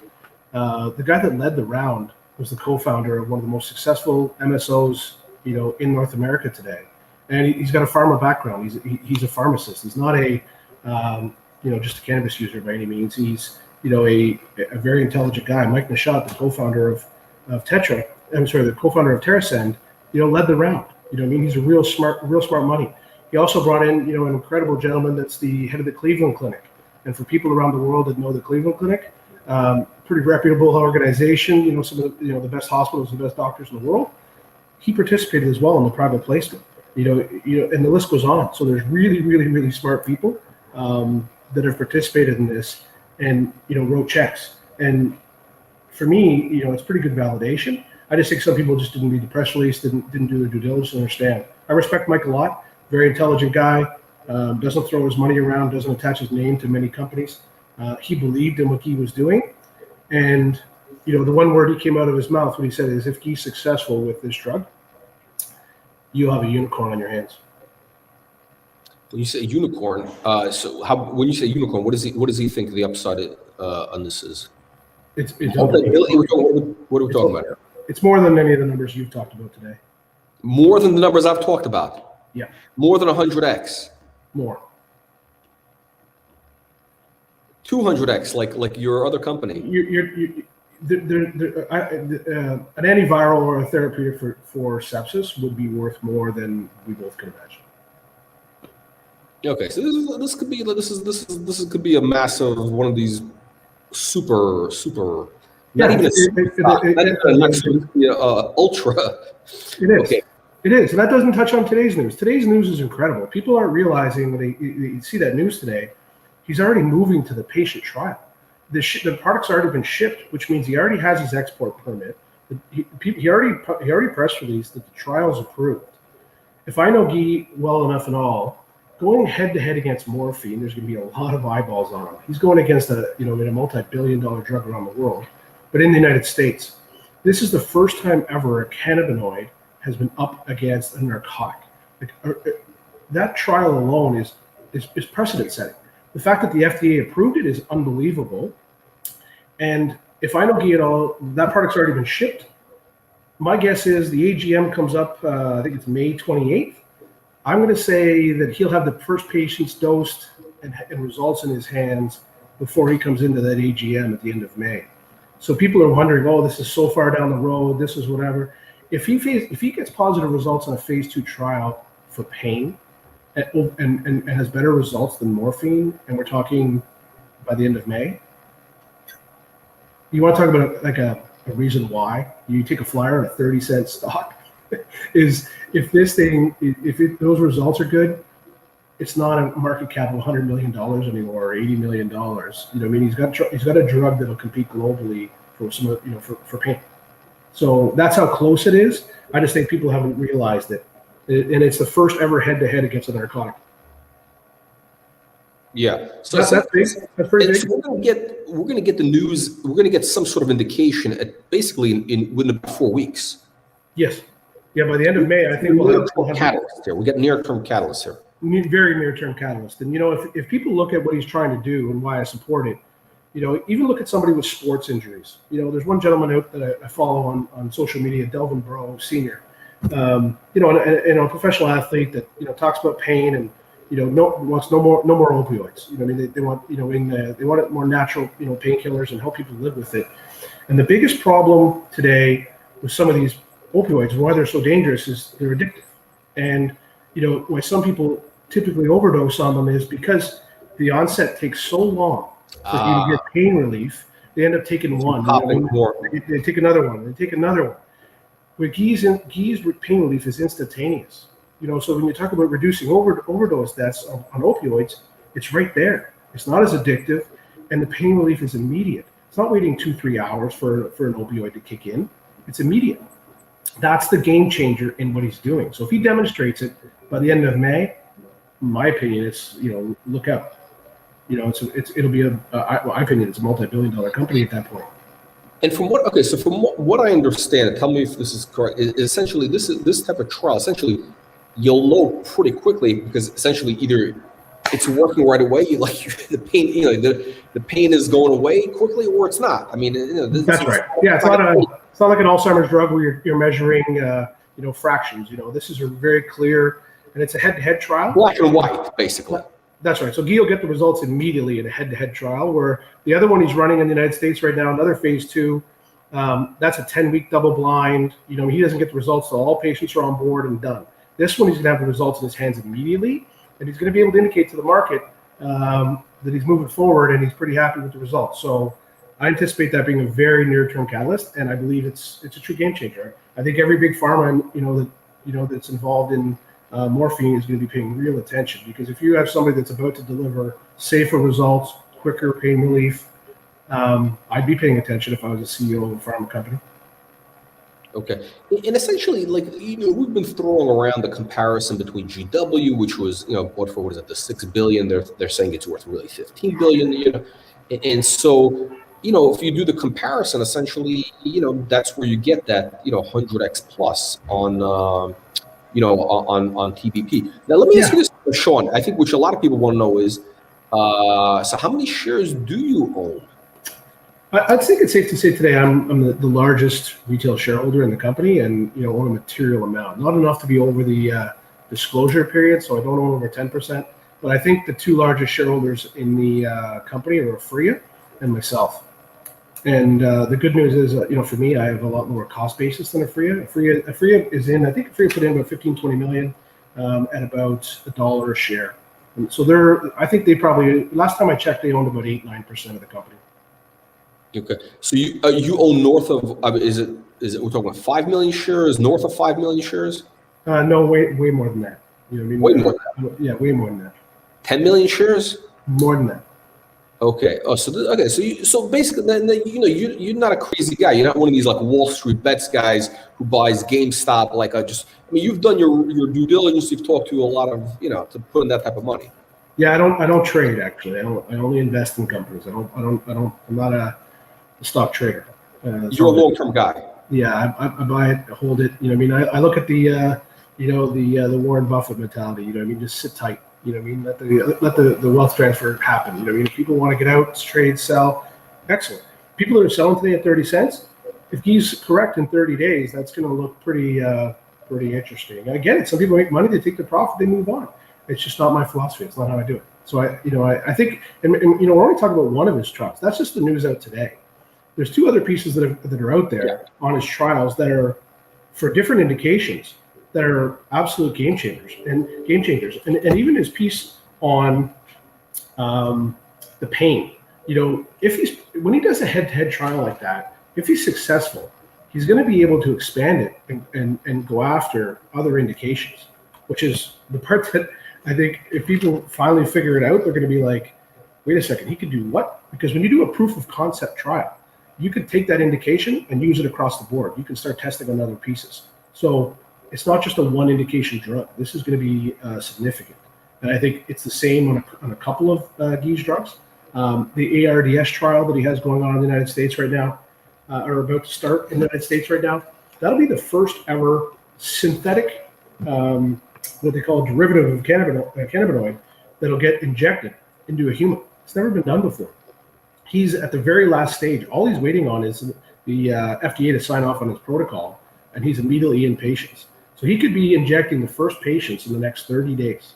The guy that led the round was the co-founder of one of the most successful MSOs, in North America today. And he's got a pharma background. He's a pharmacist. He's not a, just a cannabis user by any means. He's, a very intelligent guy. Mike Nishat, the co-founder of the co-founder of TerraSend, led the round. He's a real smart money. He also brought in, an incredible gentleman that's the head of the Cleveland Clinic. And for people around the world that know the Cleveland Clinic, pretty reputable organization, some of the, the best hospitals and best doctors in the world. He participated as well in the private placement, and the list goes on. So there's really, really, really smart people that have participated in this and, wrote checks. And for me, it's pretty good validation. I just think some people just didn't read the press release, didn't do their due diligence to understand. I respect Mike a lot, very intelligent guy, doesn't throw his money around, doesn't attach his name to many companies. He believed in what he was doing. And, the one word he came out of his mouth when he said is, if he's successful with this drug, you'll have a unicorn on your hands. When you say unicorn, when you say unicorn, what does he think the upside on this is? It's what are we talking about here? It's more than any of the numbers you've talked about today. More than the numbers I've talked about? Yeah. More than 100x? More. 200x, like your other company? An antiviral or a therapeutic for sepsis would be worth more than we both can imagine. Okay, so this could be a massive one of these super. Yeah, ultra. It is. Okay. It is, and that doesn't touch on today's news. Today's news is incredible. People aren't realizing when they see that news today. He's already moving to the patient trial. The product's already been shipped, which means he already has his export permit. He already press released that the trial's approved. If I know Guy well enough and all, going head to head against morphine, there's going to be a lot of eyeballs on him. He's going against a multi-billion-dollar drug around the world, but in the United States, this is the first time ever a cannabinoid has been up against a narcotic. That trial alone is precedent setting. The fact that the FDA approved it is unbelievable. And if I know Guy at all, that product's already been shipped. My guess is the AGM comes up, I think it's May 28th. I'm going to say that he'll have the first patients dosed and results in his hands before he comes into that AGM at the end of May. So people are wondering, oh, this is so far down the road, this is whatever. If he gets positive results on a phase 2 trial for pain, and has better results than morphine, and we're talking by the end of May. You want to talk about like a reason why you take a flyer on a 30-cent stock is if those results are good, it's not a market cap of $100 million anymore or $80 million. He's got a drug that'll compete globally for for pain. So that's how close it is. I just think people haven't realized it. And it's the first ever head-to-head against a narcotic. Yeah, so that's big. That's pretty big. So we're gonna get the news. We're gonna get some sort of indication within about 4 weeks. Yes. Yeah. By the end of May, I think we'll have catalyst here. We get near-term catalyst here. We need very near-term catalyst. And if people look at what he's trying to do and why I support it, even look at somebody with sports injuries. There's one gentleman out that I follow on social media, Delvin Bro Sr. A professional athlete that talks about pain and wants no more opioids. They want they want more natural painkillers and help people live with it. And the biggest problem today with some of these opioids and why they're so dangerous is they're addictive. And why some people typically overdose on them is because the onset takes so long for you to get pain relief. They end up taking one. They take another one. They take another one. With Guy's pain relief is instantaneous. So when you talk about reducing overdose deaths on opioids, it's right there. It's not as addictive, and the pain relief is immediate. It's not waiting 2-3 hours for an opioid to kick in. It's immediate. That's the game changer in what he's doing. So if he demonstrates it by the end of May, in my opinion, it's look out. It'll be my opinion, it's a multi-billion-dollar company at that point. And from what I understand, tell me if this is correct, is essentially this type of trial, essentially you'll know pretty quickly because essentially either it's working right away. The pain, the pain is going away quickly, or it's not. I mean, that's right. Yeah, it's not like an Alzheimer's drug where you're measuring, fractions. This is a very clear, and it's a head-to-head trial. Black and white, basically. That's right. So Guy will get the results immediately in a head-to-head trial, where the other one he's running in the United States right now, another phase 2. That's a 10-week double-blind. He doesn't get the results, so all patients are on board and done. This one, he's going to have the results in his hands immediately, and he's going to be able to indicate to the market that he's moving forward, and he's pretty happy with the results. So I anticipate that being a very near-term catalyst, and I believe it's a true game changer. I think every big pharma, that's involved in morphine is going to be paying real attention, because if you have somebody that's about to deliver safer results, quicker pain relief, I'd be paying attention if I was a CEO of a pharma company. Okay, and essentially, we've been throwing around the comparison between GW, which was bought for the $6 billion. They're saying it's worth really $15 billion. And so if you do the comparison, essentially, that's where you get that 100x plus on on TBP. Now, let me ask you this, Sean. I think which a lot of people want to know is, so how many shares do you own? I think it's safe to say today I'm the largest retail shareholder in the company, and own a material amount. Not enough to be over the disclosure period, so I don't own over 10%. But I think the two largest shareholders in the company are Aphria and myself. And the good news is, for me, I have a lot lower cost basis than Aphria. Aphria is in, I think Aphria put in about 15-20 million at about $1 a share. And so I think they probably, last time I checked, they owned about 8-9% of the company. Okay, so you own north of is it we're talking about 5 million shares, north of 5 million shares? No, way more than that. Way more than that. Yeah, way more than that. 10 million shares? More than that. Okay. Oh, so basically, then you're not a crazy guy. You're not one of these Wall Street bets guys who buys GameStop. You've done your due diligence. You've talked to a lot of to put in that type of money. Yeah, I don't trade actually. I only invest in companies. I'm not a stock trader. You're a long-term guy. Yeah, I buy it, hold it. I look at the Warren Buffett mentality. Just sit tight. Let the wealth transfer happen. If people want to get out, trade, sell, excellent. People that are selling today at 30 cents, if he's correct in 30 days, that's going to look pretty interesting. I get it. Some people make money, they take the profit, they move on. It's just not my philosophy. It's not how I do it. So I think, and we're only talking about one of his trials. That's just the news out today. There's two other pieces that are out there on his trials that are for different indications that are absolute game changers. And even his piece on the pain. When he does a head-to-head trial like that, if he's successful, he's going to be able to expand it and go after other indications, which is the part that I think if people finally figure it out, they're going to be like, wait a second, he could do what? Because when you do a proof of concept trial, you could take that indication and use it across the board. You can start testing on other pieces. So it's not just a one indication drug. This is going to be significant. And I think it's the same on a couple of Guy's drugs. The ARDS trial that he has going on in the United States right now, or about to start in the United States right now, that'll be the first ever synthetic, what they call derivative of cannabinoid that'll get injected into a human. It's never been done before. He's at the very last stage. All he's waiting on is the FDA to sign off on his protocol, and he's immediately in patients. So he could be injecting the first patients in the next 30 days,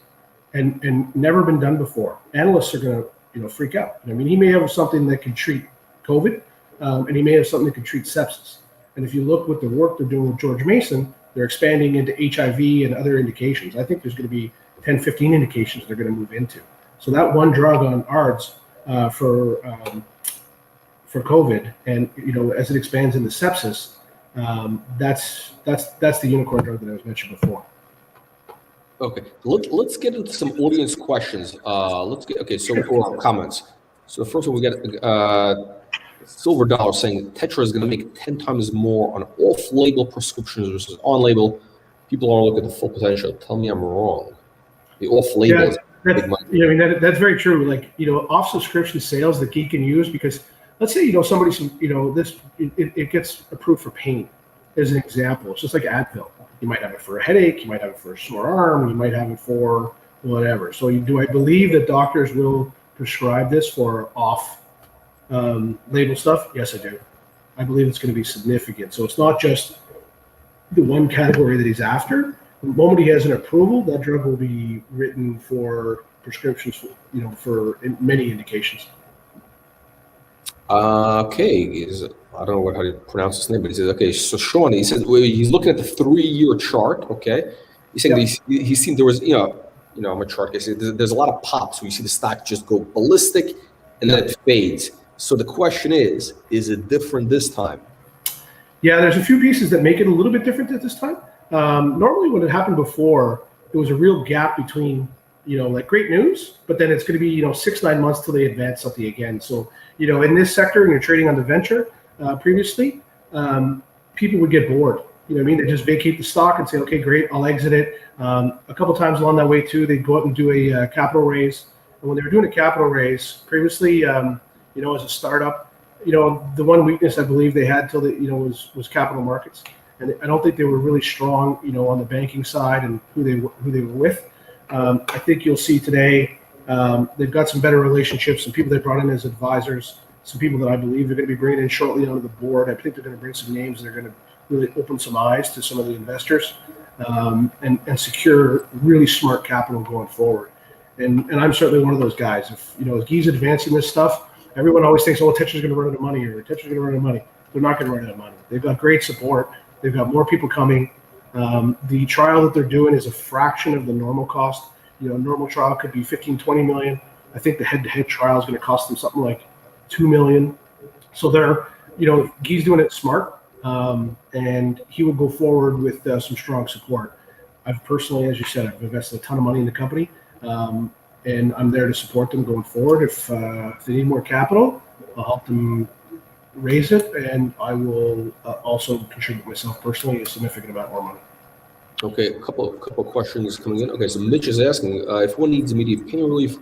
and never been done before. Analysts are going to freak out. He may have something that can treat COVID, and he may have something that can treat sepsis. And if you look what the work they're doing with George Mason, they're expanding into HIV and other indications. I think there's going to be 10, 15 indications they're going to move into. So that one drug on ARDS for COVID, and as it expands into sepsis, that's the unicorn drug that I was mentioned before. Okay, let's get into some audience questions. Or comments. So the first one we got Silver Dollar saying Tetra is going to make 10 times more on off-label prescriptions versus on-label. People aren't looking at the full potential. Tell me I'm wrong. The off-label is big money. That's very true. Off subscription sales that Guy can use, because let's say it gets approved for pain as an example. It's just like Advil. You might have it for a headache, you might have it for a sore arm, you might have it for whatever. So do I believe that doctors will prescribe this for off label stuff? Yes, I do. I believe it's going to be significant. So it's not just the one category that he's after. The moment he has an approval, that drug will be written for prescriptions, for many indications. Okay, I don't know how to pronounce his name, but he says, okay, so Sean, he says he's looking at the 3-year chart, okay? He's saying he's seen there was, I'm a chart guy, there's a lot of pops. So you see the stock just go ballistic and then it fades. So the question is it different this time? Yeah, there's a few pieces that make it a little bit different at this time. Normally when it happened before, there was a real gap between, like great news, but then it's going to be, 6-9 months till they advance something again. So, in this sector, and you're trading on the venture previously, people would get bored. They just vacate the stock and say, okay, great, I'll exit it. A couple times along that way too, they'd go out and do a capital raise. And when they were doing a capital raise previously, as a startup, the one weakness I believe they had till was capital markets. And I don't think they were really strong, on the banking side and who they were with. I think you'll see today they've got some better relationships, some people they brought in as advisors, some people that I believe they're going to be bringing in shortly onto the board. I think they're going to bring some names that are going to really open some eyes to some of the investors and secure really smart capital going forward. And I'm certainly one of those guys. If Guy's advancing this stuff, everyone always thinks, oh, Tetra's going to run out of money or Tetra's going to run out of money. They're not going to run out of money. They've got great support. They've got more people coming. The trial that they're doing is a fraction of the normal cost. Normal trial could be 15-20 million. I think the head-to-head trial is going to cost them something like 2 million. So they're, Guy's doing it smart, and he will go forward with some strong support. I've personally, as you said, I've invested a ton of money in the company, and I'm there to support them going forward. If they need more capital, I'll help them raise it, and I will also contribute myself personally a significant amount more money. Okay, a couple of questions coming in. Okay, so Mitch is asking if one needs immediate pain relief,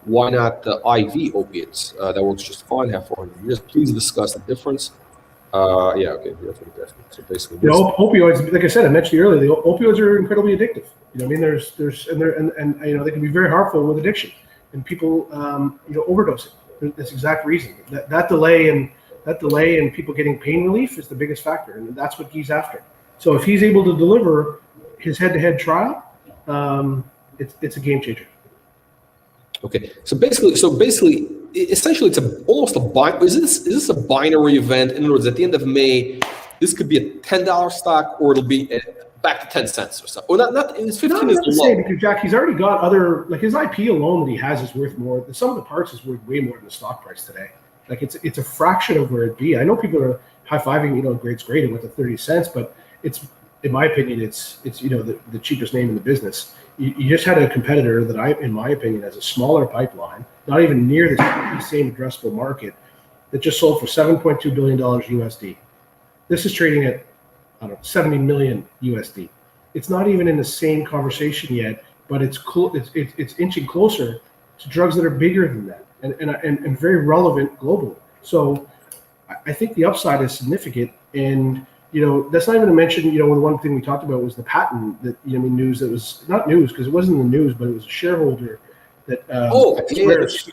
why not the IV opiates? That works just fine. Have 400 years. Please discuss the difference. Yeah, okay. So basically, opioids. Like I said, I mentioned earlier, the opioids are incredibly addictive. And they can be very harmful with addiction, and people, overdosing. That's the exact reason. That delay in people getting pain relief is the biggest factor, and that's what he's after. So if he's able to deliver his head-to-head trial, it's a game changer. Okay, so basically, essentially, it's almost a is this a binary event? In other words, at the end of May, this could be a $10 stock, or it'll be back to 10 cents or something. Or not. It's 15 is low. Because Jack, he's already got other, like his IP alone that he has is worth more. Some of the parts is worth way more than the stock price today. Like it's a fraction of where it'd be. I know people are high-fiving, great's great, it went to 30 cents, but it's, in my opinion, it's the cheapest name in the business. You just had a competitor that in my opinion, has a smaller pipeline, not even near the same addressable market, that just sold for $7.2 billion USD. This is trading at, 70 million USD. It's not even in the same conversation yet, but it's inching closer to drugs that are bigger than that and very relevant globally. So I think the upside is significant. And that's not even to mention, the one thing we talked about was the patent that, news that was not news because it wasn't in the news, but it was a shareholder that.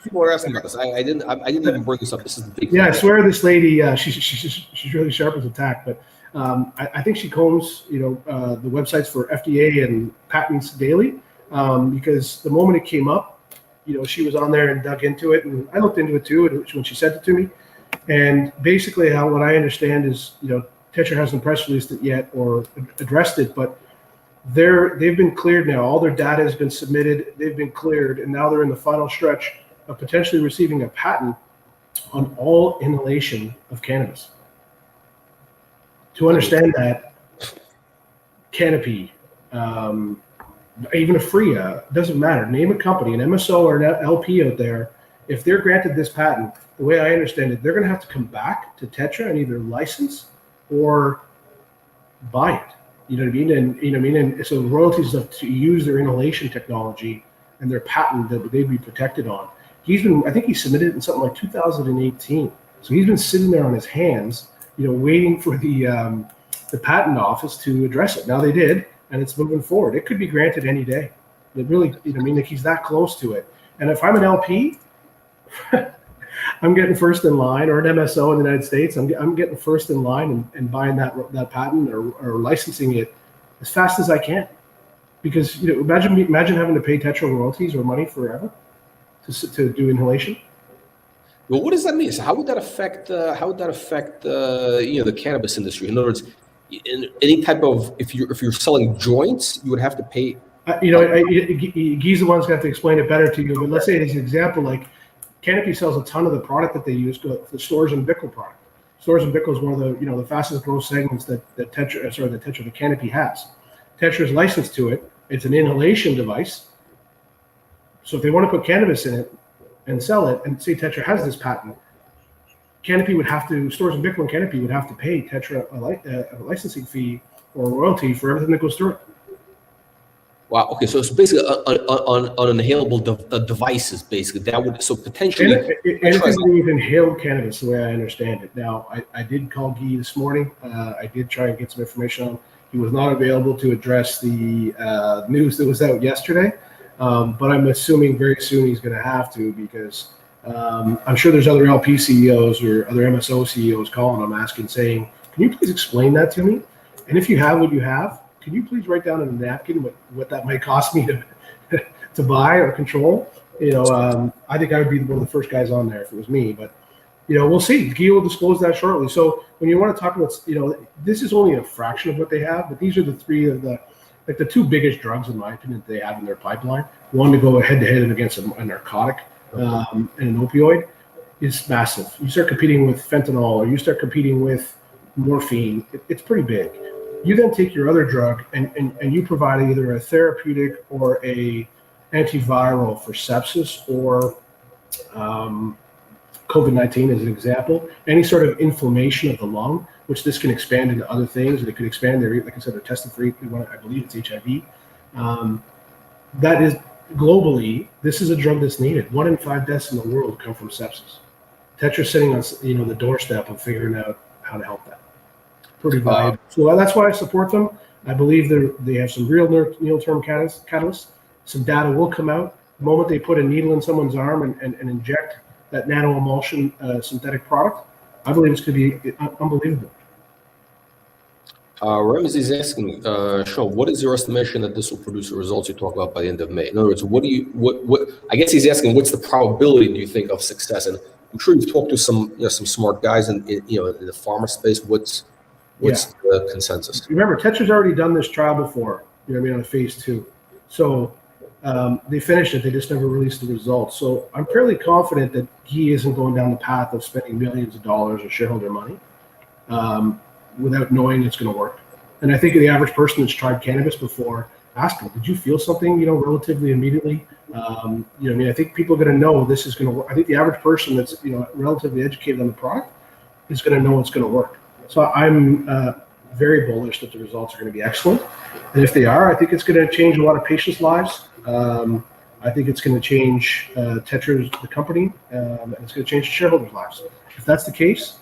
People are asking about this. I didn't even bring this up. This is the big. Yeah, I swear this lady, she's really sharp as a tack, but I think she combs, the websites for FDA and patents daily because the moment it came up, she was on there and dug into it, and I looked into it too when she sent it to me. And basically, what I understand is, Tetra hasn't press released it yet or addressed it, but they've been cleared now. All their data has been submitted. They've been cleared, and now they're in the final stretch of potentially receiving a patent on all inhalation of cannabis. To understand that, Canopy, even a Freya, doesn't matter. Name a company, an MSO or an LP out there. If they're granted this patent, the way I understand it, they're going to have to come back to Tetra and either license or buy it. You know what I mean? And so royalties to use their inhalation technology and their patent that they'd be protected on. I think he submitted it in something like 2018. So he's been sitting there on his hands, waiting for the patent office to address it. Now they did, and it's moving forward. It could be granted any day. It really, I mean, like he's that close to it. And if I'm an LP, I'm getting first in line, or an MSO in the United States. I'm getting first in line and buying that patent or licensing it as fast as I can, because imagine having to pay Tetra royalties or money forever to do inhalation. Well, what does that mean? So how would that affect the cannabis industry? In other words, in any type of if you're selling joints, you would have to pay. Guy's the one's got to explain it better to you. But let's say as an example, like Canopy sells a ton of the product that they use for the Storz and Bickel product. Storz and Bickel is one of the the fastest growth segments that the Canopy has. Tetra is licensed to it. It's an inhalation device. So if they want to put cannabis in it and sell it, and say Tetra has this patent, Canopy would have to, Storz and Bickel and Canopy would have to pay Tetra a licensing fee or a royalty for everything that goes through it. Wow. Okay. So it's basically on inhalable devices, basically. That would potentially. Anything with inhaled cannabis, the way I understand it. Now, I did call Guy this morning. I did try and get some information on him. He was not available to address the news that was out yesterday, but I'm assuming very soon he's going to have to, because I'm sure there's other LP CEOs or other MSO CEOs calling him asking, saying, "Can you please explain that to me? And if you have what you have, can you please write down on a napkin what that might cost me to buy or control?" I think I would be one of the first guys on there if it was me, but we'll see. Guy will disclose that shortly. So when you want to talk about, this is only a fraction of what they have, but these are the three of the two biggest drugs, in my opinion, that they have in their pipeline. One to go head to head against a narcotic and an opioid is massive. You start competing with fentanyl, or you start competing with morphine, it's pretty big. You then take your other drug and you provide either a therapeutic or a antiviral for sepsis or COVID-19 as an example. Any sort of inflammation of the lung, which this can expand into other things, and it could expand their, like I said, they're tested for, I believe it's HIV. That is globally, this is a drug that's needed. 1 in 5 deaths in the world come from sepsis. Tetra's sitting on the doorstep of figuring out how to help that. Pretty valuable. So that's why I support them. I believe they have some real near-term catalysts. Some data will come out the moment they put a needle in someone's arm and inject that nano-emulsion synthetic product. I believe it's going to be unbelievable. Ramsey is asking, Sean, what is your estimation that this will produce the results you talk about by the end of May? In other words, what I guess he's asking, what's the probability, do you think, of success? And I'm sure you've talked to some smart guys in the pharma space. What's the consensus? Remember, Tetra's already done this trial before, on a phase 2. So they finished it, they just never released the results. So I'm fairly confident that he isn't going down the path of spending millions of dollars of shareholder money without knowing it's going to work. And I think the average person that's tried cannabis before, ask them, did you feel something, relatively immediately? I think people are going to know this is going to work. I think the average person that's, relatively educated on the product is going to know it's going to work. So I'm very bullish that the results are going to be excellent. And if they are, I think it's going to change a lot of patients' lives. I think it's going to change Tetra, the company, and it's going to change the shareholders' lives. If that's the case,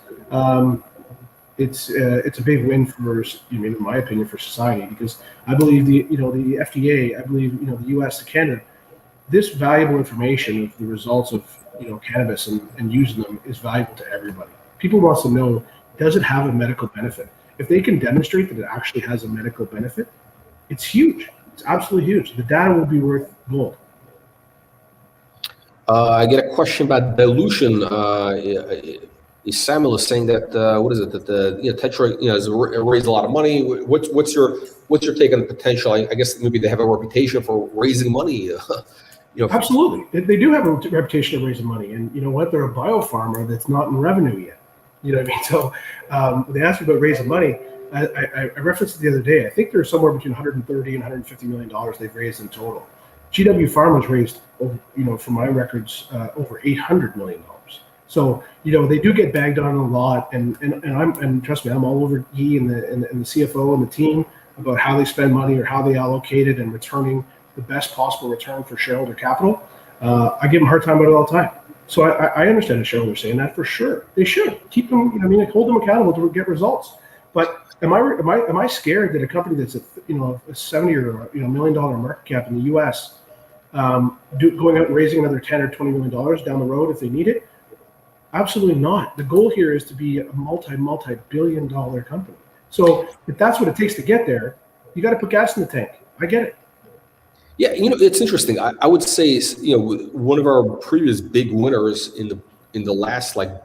it's a big win for, in my opinion, for society, because I believe the FDA, I believe the U.S., the Canada, this valuable information of the results of cannabis and using them is valuable to everybody. People want to know, does it have a medical benefit? If they can demonstrate that it actually has a medical benefit, it's huge. It's absolutely huge. The data will be worth gold. I get a question about dilution. Samuel is saying that Tetra has raised a lot of money. What's your take on the potential? I guess maybe they have a reputation for raising money. Absolutely, they do have a reputation of raising money, and you know what? They're a biopharma that's not in revenue yet. You know what I mean? So when they asked me about raising money, I referenced it the other day. I think there's somewhere between 130 and 150 million dollars they've raised in total. GW Pharma's raised, from my records, over 800 million dollars. So they do get bagged on a lot, and trust me, I'm all over Guy and the CFO and the team about how they spend money or how they allocate it and returning the best possible return for shareholder capital. I give them a hard time about it all the time. So I understand the shareholders saying that for sure. They should keep them. Hold them accountable to get results. But am I scared that a company that's a $70 or $1 million market cap in the U.S. going out and raising another 10 or 20 million dollars down the road if they need it? Absolutely not. The goal here is to be a multi-billion dollar company. So if that's what it takes to get there, you got to put gas in the tank. I get it. Yeah, it's interesting. I would say, one of our previous big winners in the last biotech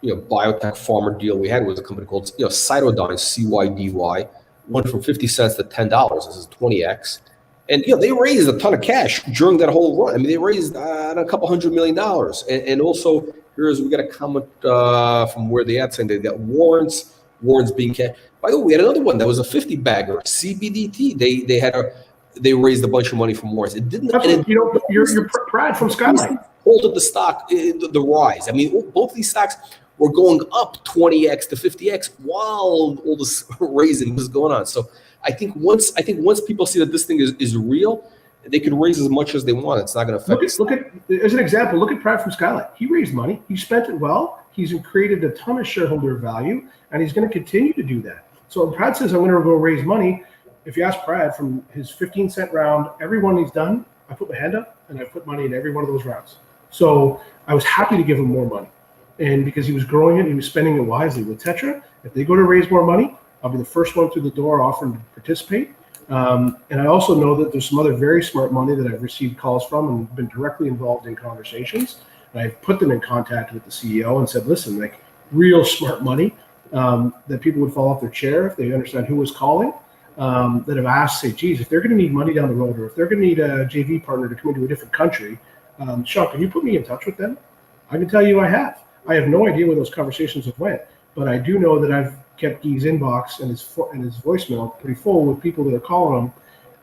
pharma deal we had was a company called Cytodyne, CYDY, went from 50 cents to $10. This is 20x. And they raised a ton of cash during that whole run. I mean, they raised a couple $100 million. And also, we got a comment from where they at saying they got warrants being cash. By the way, we had another one that was a 50 bagger, CBDT. They raised a bunch of money from warrants. It didn't. You're Brad from Skyline halted the stock, the rise. I mean, both these stocks were going up 20x to 50x while all this raising was going on. So I think once people see that this thing is real, they can raise as much as they want. It's not going to affect. Look at as an example. Look at Brad from Skyline. He raised money. He spent it well. He's created a ton of shareholder value, and he's going to continue to do that. So when Brad says, I'm going to go raise money, if you ask Brad from his 15-cent round, every one he's done, I put my hand up and I put money in every one of those rounds. So I was happy to give him more money. And because he was growing it, he was spending it wisely. With Tetra, if they go to raise more money, I'll be the first one through the door offering to participate. And I also know that there's some other very smart money that I've received calls from and been directly involved in conversations. And I've put them in contact with the CEO and said, listen, like real smart money that people would fall off their chair if they understand who was calling, that have asked, say, geez, if they're going to need money down the road, or if they're going to need a JV partner to come into a different country, Sean, can you put me in touch with them? I can tell you I have. I have no idea where those conversations have went, but I do know that I've kept Guy's inbox and his voicemail pretty full with people that are calling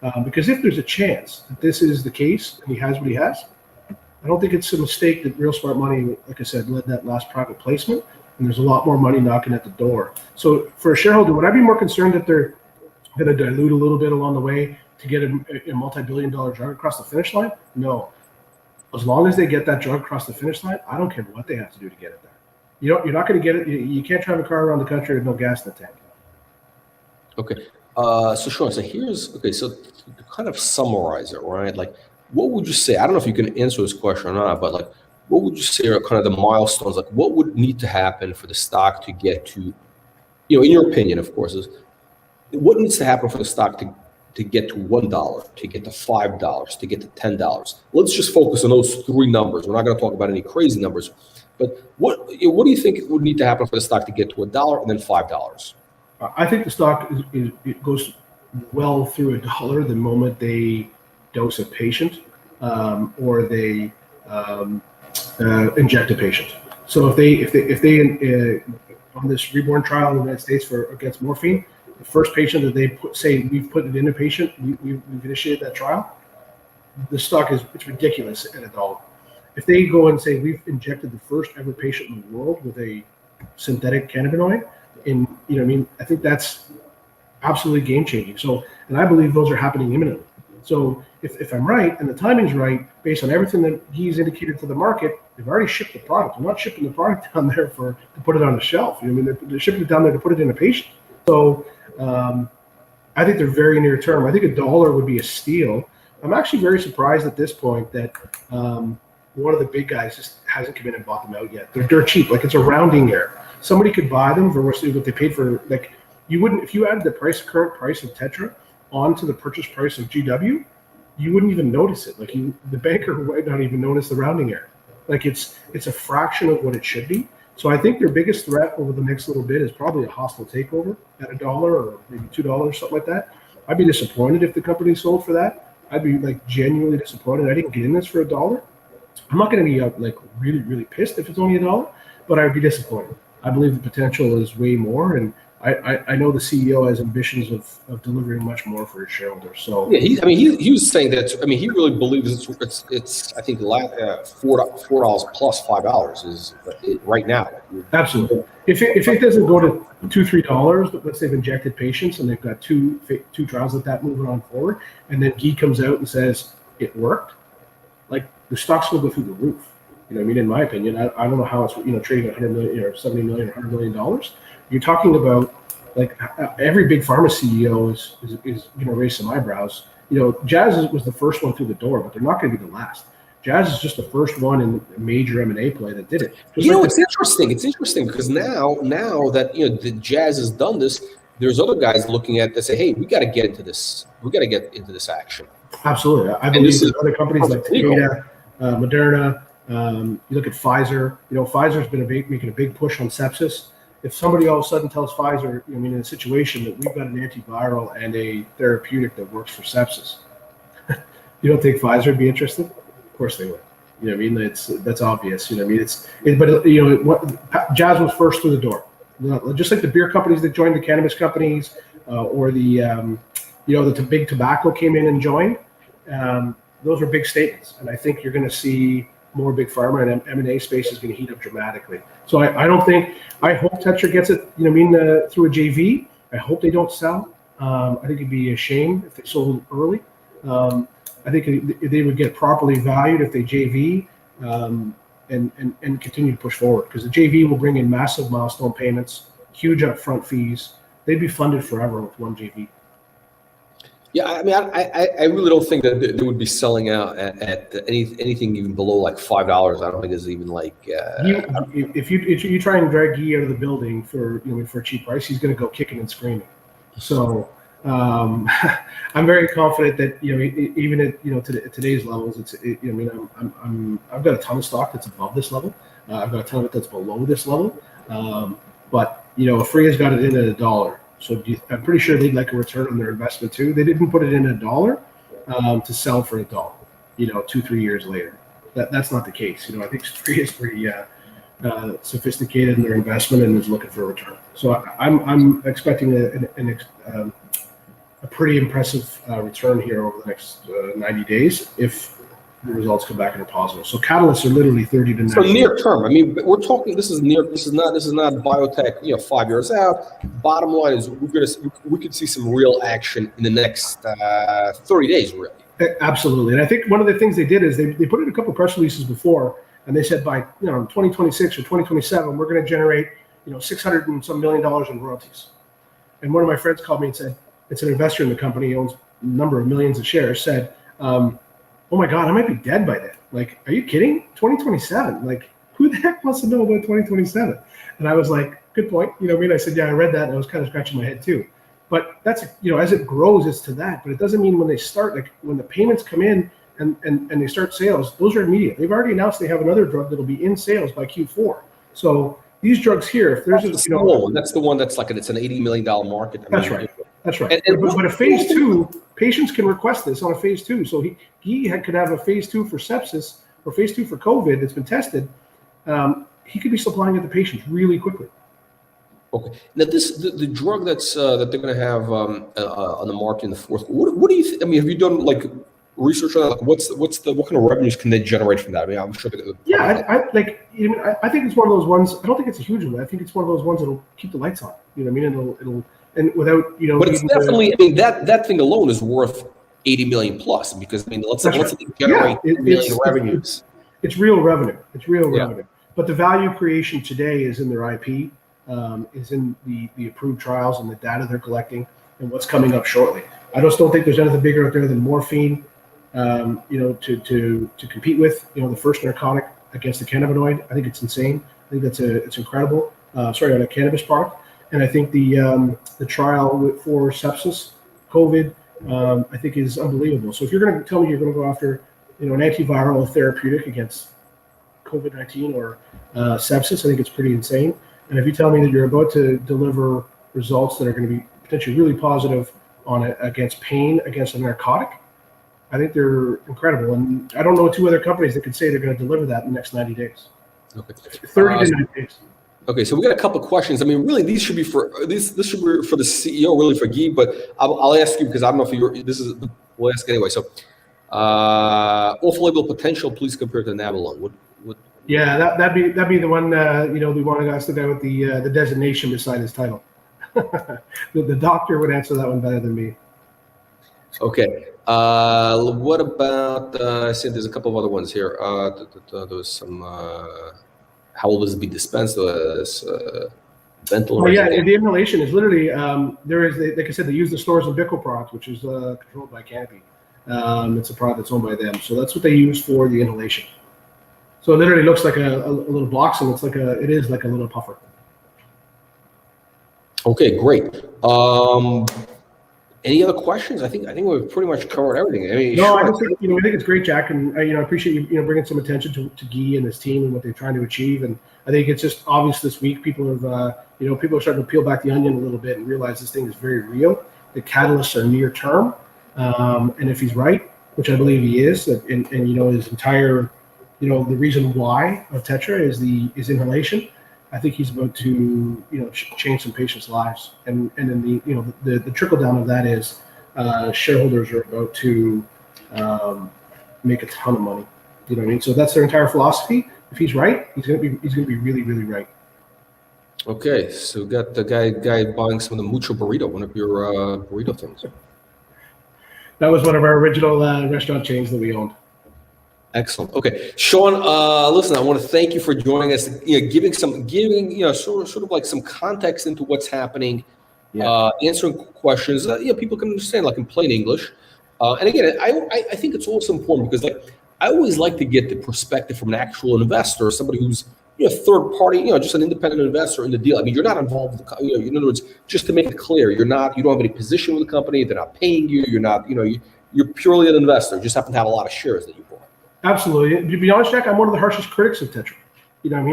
him, because if there's a chance that this is the case and he has what he has, I don't think it's a mistake that real smart money, like I said, led that last private placement, and there's a lot more money knocking at the door. So for a shareholder, would I be more concerned that they're going to dilute a little bit along the way to get a multi-billion-dollar drug across the finish line? No. As long as they get that drug across the finish line, I don't care what they have to do to get it there. You're not going to get it. You can't drive a car around the country with no gas in the tank. Okay. So Sean, so to kind of summarize it, right? Like, what would you say? I don't know if you can answer this question or not, but like, what would you say are kind of the milestones? Like, what would need to happen for the stock to get to, in your opinion, of course, is what needs to happen for the stock to get to $1, to get to $5, to get to $10? Let's just focus on those three numbers. We're not going to talk about any crazy numbers, but what do you think would need to happen for the stock to get to $1 and then $5? I think the stock it goes well through $1 the moment they dose a patient or they inject a patient. So if they on this reborn trial in the United States against morphine, the first patient that they say we've put it in a patient, we've initiated that trial, the stock it's ridiculous at $1. If they go and say we've injected the first ever patient in the world with a synthetic cannabinoid, I think that's absolutely game changing. So, and I believe those are happening imminently. So if I'm right and the timing's right, based on everything that he's indicated to the market, they've already shipped the product. They're not shipping the product down there to put it on the shelf. They're shipping it down there to put it in a patient. So I think they're very near term. I think $1 would be a steal. I'm actually very surprised at this point that one of the big guys just hasn't come in and bought them out yet. They're dirt cheap. Like, it's a rounding error. Somebody could buy them for what they paid for. Like, you wouldn't, if you added the current price of Tetra onto the purchase price of GW, you wouldn't even notice it. Like, the banker might not even notice the rounding error. Like, it's a fraction of what it should be. So I think their biggest threat over the next little bit is probably a hostile takeover at $1 or maybe $2, something like that. I'd be disappointed if the company sold for that. I'd be like genuinely disappointed. I didn't get in this for $1. I'm not going to be like really, really pissed if it's only $1, but I'd be disappointed. I believe the potential is way more, and I know the CEO has ambitions of delivering much more for his shareholders. So yeah, he was saying that. I mean, he really believes it's I think $4 plus $5 is right now. Absolutely. If it doesn't go to $2-3, but let's say they've injected patients and they've got two trials like that moving on forward, and then Guy comes out and says it worked, like, the stocks will go through the roof. In my opinion, I don't know how it's trading at $100 million or $70 million or $100 million. You're talking about, like, every big pharma CEO is going to raise some eyebrows Jazz was the first one through the door, but they're not going to be the last. Jazz is just the first one in a major M&A play that did it. It's interesting. It's interesting because now that the Jazz has done this, there's other guys looking at this say, hey, we got to get into this. We got to get into this action. Absolutely. I believe there's other companies like Takeda, Moderna. You look at Pfizer. Pfizer's been making a big push on sepsis. If somebody all of a sudden tells Pfizer, in a situation that we've got an antiviral and a therapeutic that works for sepsis, you don't think Pfizer would be interested? Of course they would. That's obvious. Jazz was first through the door. Just like the beer companies that joined the cannabis companies, or the big tobacco came in and joined. Those are big statements, and I think you're going to see more big pharma, and M&A space is going to heat up dramatically. So I hope Tetra gets it. Through a JV. I hope they don't sell. I think it'd be a shame if they sold early. I think they would get properly valued if they JV and continue to push forward, because the JV will bring in massive milestone payments, huge upfront fees. They'd be funded forever with one JV. Yeah, I really don't think that they would be selling out at anything even below like $5. I don't think it's even like. If you try and drag Guy out of the building for a cheap price, he's going to go kicking and screaming. So I'm very confident that even at today's levels, I've got a ton of stock that's above this level. I've got a ton of it that's below this level. But Freya's got it in at $1. So I'm pretty sure they'd like a return on their investment too. They didn't put it in $1 to sell for $1. 2-3 years later, that's not the case. I think Freya's pretty sophisticated in their investment and is looking for a return. So I'm expecting a pretty impressive return here over the next 90 days if the results come back and are positive. So catalysts are literally 30 to 90. So near term, we're talking. This is not biotech. 5 years out. Bottom line is we could see some real action in the next 30 days, really. Absolutely, and I think one of the things they did is they put in a couple of press releases before, and they said by 2026 or 2027 we're going to generate $600 and some million in royalties. And one of my friends called me and said, it's an investor in the company, he owns a number of millions of shares, said, oh my God, I might be dead by then. Like, are you kidding? 2027? Like, who the heck wants to know about 2027? And I was like, good point. I said, yeah, I read that, and I was kind of scratching my head too. But that's, as it grows, it's to that. But it doesn't mean when they start, like when the payments come in and they start sales, those are immediate. They've already announced they have another drug that'll be in sales by Q4. So these drugs here, if there's that's the one that's like it's an $80 million market. That's right. That's right. But a phase 2, patients can request this on a phase 2. So he could have a phase 2 for sepsis or phase 2 for COVID that's been tested. He could be supplying it to patients really quickly. Okay. Now the drug that's that they're going to have on the market in the fourth. What do you think? Have you done like research on that? What kind of revenues can they generate from that? I'm sure. I think it's one of those ones. I don't think it's a huge one. I think it's one of those ones that'll keep the lights on. It'll and without But it's definitely. that thing alone is worth $80 million plus, because let's generate $1 million revenues. It's real revenue. It's real revenue. But the value creation today is in their IP, is in the approved trials and the data they're collecting and what's coming up shortly. I just don't think there's anything bigger out there than morphine, to compete with. The first narcotic against the cannabinoid. I think it's insane. I think it's incredible. On a cannabis product. And I think the trial for sepsis, COVID, I think is unbelievable. So if you're going to tell me you're going to go after, an antiviral therapeutic against COVID-19 or sepsis, I think it's pretty insane. And if you tell me that you're about to deliver results that are going to be potentially really positive against pain, against a narcotic, I think they're incredible. And I don't know 2 other companies that could say they're going to deliver that in the next 90 days. Okay. 30 to 90 days. Okay, so we got a couple of questions. Really, these should be for this should be for the CEO, really for Guy. But I'll ask you because I don't know if we'll ask anyway. So, off-label potential, please compare to Navalon. Yeah, that'd be the one. We wanted us to go with the designation beside his title. the doctor would answer that one better than me. Okay. What about? I see there's a couple of other ones here. There was some. How will this be dispensed? Dental. Oh yeah, the inhalation is literally there is, like I said, they use the stores of Bickle product, which is controlled by Canopy. It's a product that's owned by them. So that's what they use for the inhalation. So it literally looks like a little box, and it is like a little puffer. Okay, great. Any other questions? I think we've pretty much covered everything. I mean, no, sure. I just think, I think it's great, Jack, and I appreciate you bringing some attention to Guy and his team and what they're trying to achieve. And I think it's just obvious this week people have people are starting to peel back the onion a little bit and realize this thing is very real. The catalysts are near term, and if he's right, which I believe he is, and his entire the reason why of Tetra is inhalation. I think he's about to change some patients' lives, and then the trickle down of that is shareholders are about to make a ton of money. You know what I mean? So that's their entire philosophy. If he's right, he's gonna be really, really right. Okay, so we got the guy buying some of the Mucho Burrito, one of your burrito things. That was one of our original restaurant chains that we owned. Excellent. Okay, Sean. Listen, I want to thank you for joining us. Giving sort of like some context into what's happening. Yeah. Answering questions. People can understand like in plain English. And again, I think it's also important because I always like to get the perspective from an actual investor, somebody who's third party, just an independent investor in the deal. I mean, you're not involved with the, in other words, just to make it clear, you don't have any position with the company. They're not paying you. You're not, you're purely an investor. You just happen to have a lot of shares that you bought. Absolutely. To be honest, Jack, I'm one of the harshest critics of Tetra.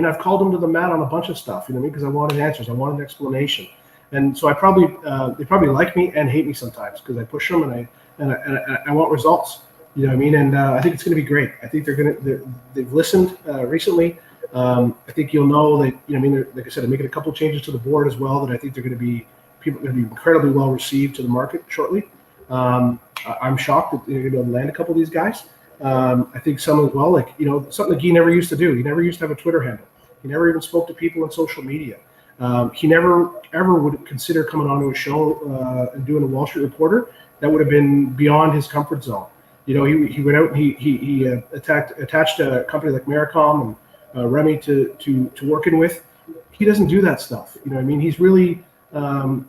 I've called them to the mat on a bunch of stuff, because I wanted answers. I wanted an explanation. And so they probably like me and hate me sometimes because I push them and I want results. And I think it's going to be great. I think they've listened recently. I think you'll know that, like I said, I'm making a couple changes to the board as well that I think people are going to be incredibly well received to the market shortly. I'm shocked that they're going to land a couple of these guys. I think some as well, something that Guy never used to do. He never used to have a Twitter handle. He never even spoke to people on social media. He never ever would consider coming onto a show and doing a Wall Street Reporter. That would have been beyond his comfort zone. He went out and he attached a company like Maricom and Remy to working with. He doesn't do that stuff. He's really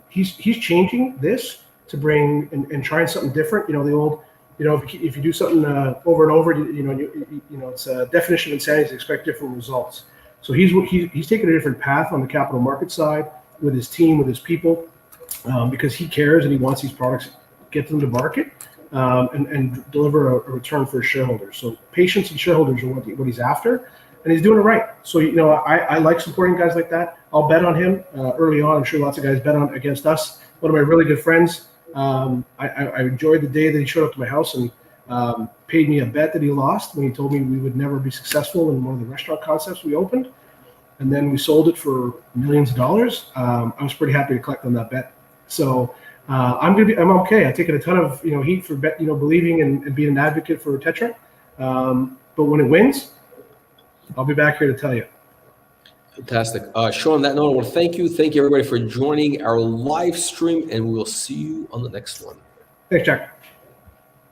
he's changing this to bring and trying something different. The old. If you do something over and over, it's a definition of insanity to expect different results. So he's taken a different path on the capital market side with his team, with his people, because he cares and he wants these products, get them to market, and deliver a return for his shareholders. So patients and shareholders are what he's after, and he's doing it right. So I like supporting guys like that. I'll bet on him early on. I'm sure lots of guys bet against us. One of my really good friends. I enjoyed the day that he showed up to my house and paid me a bet that he lost when he told me we would never be successful in one of the restaurant concepts we opened. And then we sold it for millions of dollars. I was pretty happy to collect on that bet. So I'm okay. I've taken a ton of heat for believing and being an advocate for Tetra. But when it wins, I'll be back here to tell you. Fantastic. Sean, on that note, I want to thank you. Thank you, everybody, for joining our live stream, and we will see you on the next one. Thanks, Jack.